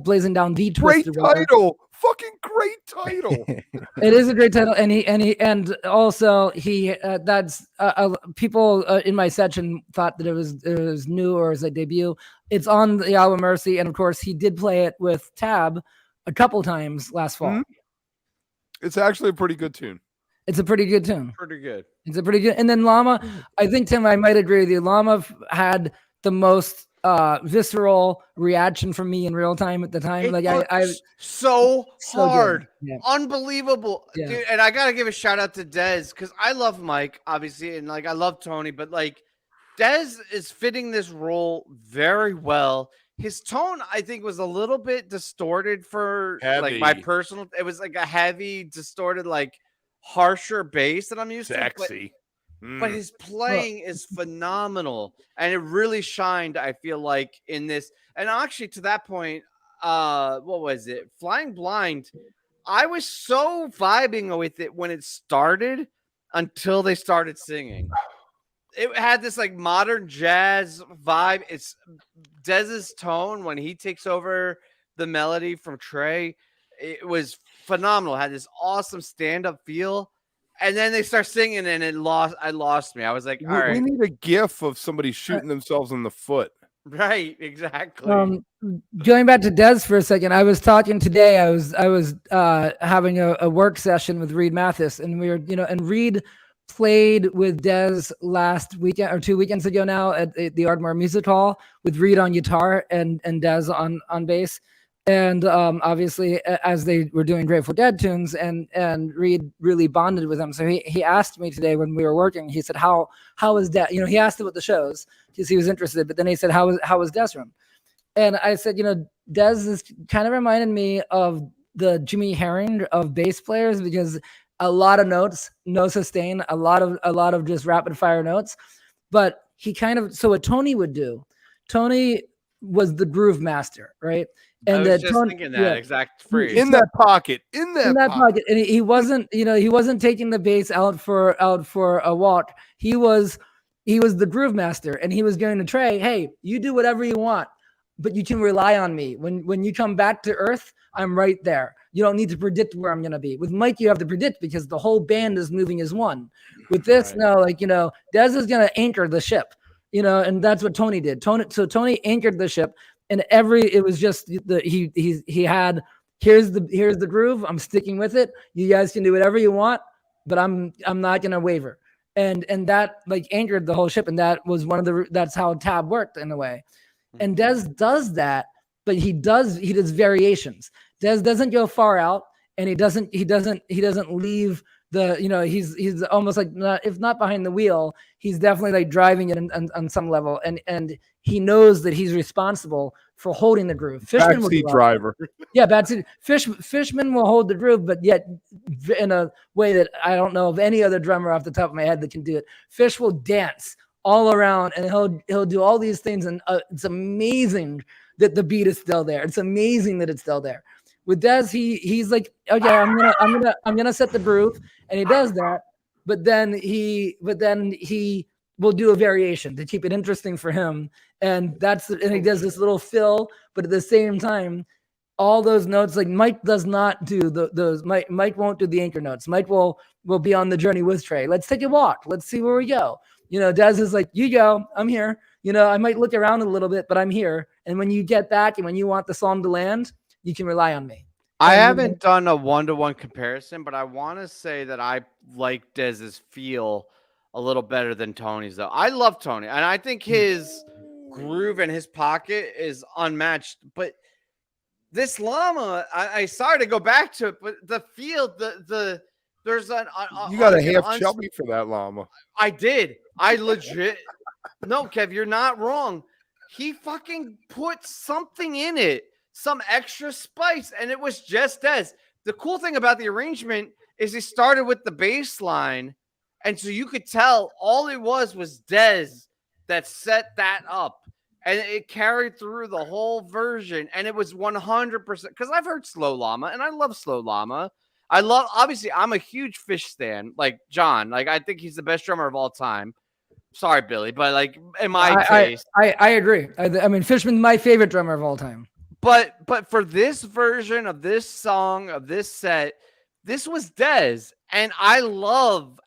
Blazing Down the Twisted Wire. Great title. Fucking great title. It is a great title, and also that's people in my section thought that it was new or as a debut. It's on the album Mercy, and of course he did play it with Tab a couple times last fall. Mm-hmm. It's actually a pretty good tune. It's a pretty good tune. Pretty good. It's a pretty good. And then Llama, I think, Tim, I might agree with you. Llama had the most visceral reaction from me in real time at the time. I so hard. Yeah. Unbelievable. Yeah. Dude, and I gotta give a shout out to Dez, because I love Mike, obviously, and I love Tony, but Dez is fitting this role very well. His tone, I think, was a little bit distorted for my personal. It was a heavy, distorted, harsher bass that I'm used to. But his playing is phenomenal, and it really shined, I feel like, in this. And actually, to that point, what was it? Flying Blind. I was so vibing with it when it started until they started singing. It had this modern jazz vibe. It's Dez's tone when he takes over the melody from Trey. It was phenomenal. It had this awesome stand-up feel. And then they start singing, and I lost me. I was like, all right. We need a gif of somebody shooting themselves in the foot. Right, exactly. Going back to Dez for a second, I was talking today. I was having a work session with Reed Mathis, and we were, and Reed played with Dez last weekend or 2 weekends ago now at the Ardmore Music Hall with Reed on guitar and Dez on bass. And obviously, as they were doing Grateful Dead tunes, and Reed really bonded with them. So he asked me today when we were working. He said, "How was Dez?" He asked about the shows because he was interested. But then he said, "How was Dez room?" And I said, Dez is kind of reminded me of the Jimmy Herring of bass players, because a lot of notes, no sustain, a lot of just rapid fire notes. But he so what Tony would do, Tony was the groove master, right? And I was just thinking that exact phrase. In that pocket. In that pocket. And he wasn't, he wasn't taking the bass out for a walk. He was the groove master, and he was going to Trey, hey, you do whatever you want, but you can rely on me. When you come back to earth, I'm right there. You don't need to predict where I'm going to be. With Mike, you have to predict because the whole band is moving as one. With this, no, Dez is going to anchor the ship, and that's what Tony did. Tony anchored the ship. And it was just he had, here's the groove. I'm sticking with it. You guys can do whatever you want, but I'm not gonna waver. And that anchored the whole ship. And that was that's how Tab worked in a way. And Dez does that, but he does variations. Dez doesn't go far out, and he doesn't leave the, he's almost if not behind the wheel, he's definitely driving it on some level. And he knows that he's responsible for holding the groove. Fishman backseat driver. Yeah, backseat. Fishman will hold the groove, but yet in a way that I don't know of any other drummer off the top of my head that can do it. Fish will dance all around, and he'll do all these things, and it's amazing that the beat is still there. It's amazing that it's still there. With Dez, he's like, okay, I'm gonna set the groove, and he does that, but then he will do a variation to keep it interesting for him, and he does this little fill, but at the same time, all those notes, Mike does not do those. Mike won't do the anchor notes. Mike will be on the journey with Trey. Let's take a walk. Let's see where we go. Dez is like, you go, I'm here. I might look around a little bit, but I'm here. And when you get back and when you want the song to land, you can rely on me. I haven't done a one-to-one comparison, but I want to say that I like Dez's feel a little better than Tony's, though. I love Tony, and I think his groove and his pocket is unmatched. But this Llama, I sorry to go back to it, but the feel, there's you got a half chubby for that Llama. I did. I legit. No, Kev, you're not wrong. He fucking put something in it, some extra spice, and it was just Dez. The cool thing about the arrangement is he started with the bass line. And so you could tell all it was Dez that set that up. And it carried through the whole version. And it was 100%. Because I've heard Slow Llama, and I love Slow Llama. Obviously, I'm a huge Fish stan, like John. Like, I think he's the best drummer of all time. Sorry, Billy, but like in my case. I agree. I mean, Fishman's my favorite drummer of all time. But for this version of this song, of this set, this was Dez. And I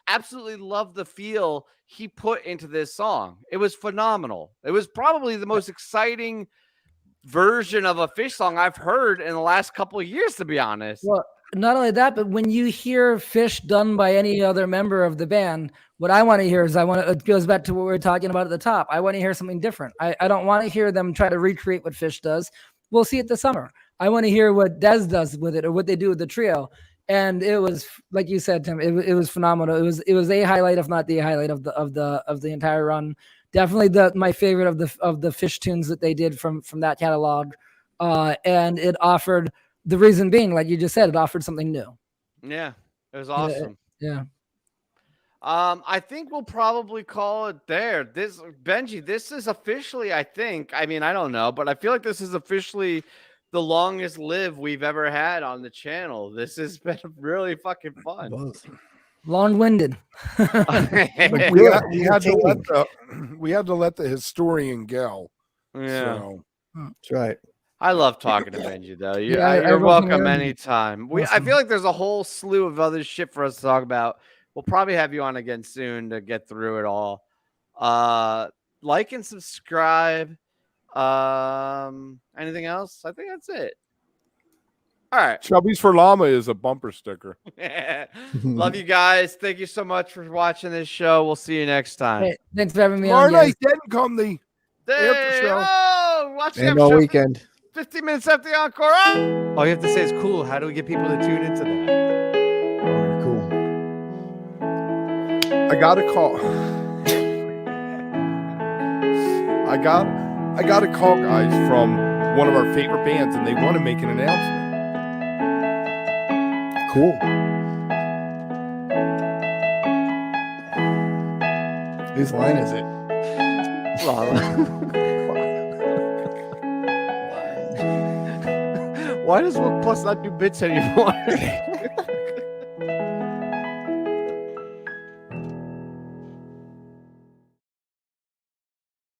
absolutely love the feel he put into this song. It was phenomenal. It was probably the most exciting version of a Fish song I've heard in the last couple of years, to be honest. Well, not only that, but when you hear Fish done by any other member of the band, what I want to hear is it goes back to what we were talking about at the top. I want to hear something different. I don't want to hear them try to recreate what Fish does. We'll see it this summer. I want to hear what Dez does with it or what they do with the trio. And it was, like you said, Tim, it was phenomenal. It was a highlight, if not the highlight of the entire run. Definitely my favorite of the Fish tunes that they did from that catalog. And it offered, the reason being, like you just said, it offered something new. Yeah, it was awesome. Yeah. I think we'll probably call it there. Benjy, this is officially, I think, I mean, I don't know, but I feel like this is officially the longest live we've ever had on the channel. This has been really fucking fun. Long-winded. we had to let the historian go. Yeah, so. That's right. I love talking to Benjy, though. You're welcome anytime. I feel like there's a whole slew of other shit for us to talk about. We'll probably have you on again soon to get through it all. Like and subscribe. Anything else? I think that's it. All right. Chubby's for Llama is a bumper sticker. Love you guys. Thank you so much for watching this show. We'll see you next time. Hey, thanks for having me Tomorrow on. night didn't come the after show. Oh, watch the And all after show. weekend. 15 minutes after the encore. Oh! All you have to say is cool. How do we get people to tune into that? Cool. I got a call. I got a call, guys, from one of our favorite bands, and they want to make an announcement. Cool. Whose line is it? Why does wook+ not do bits anymore?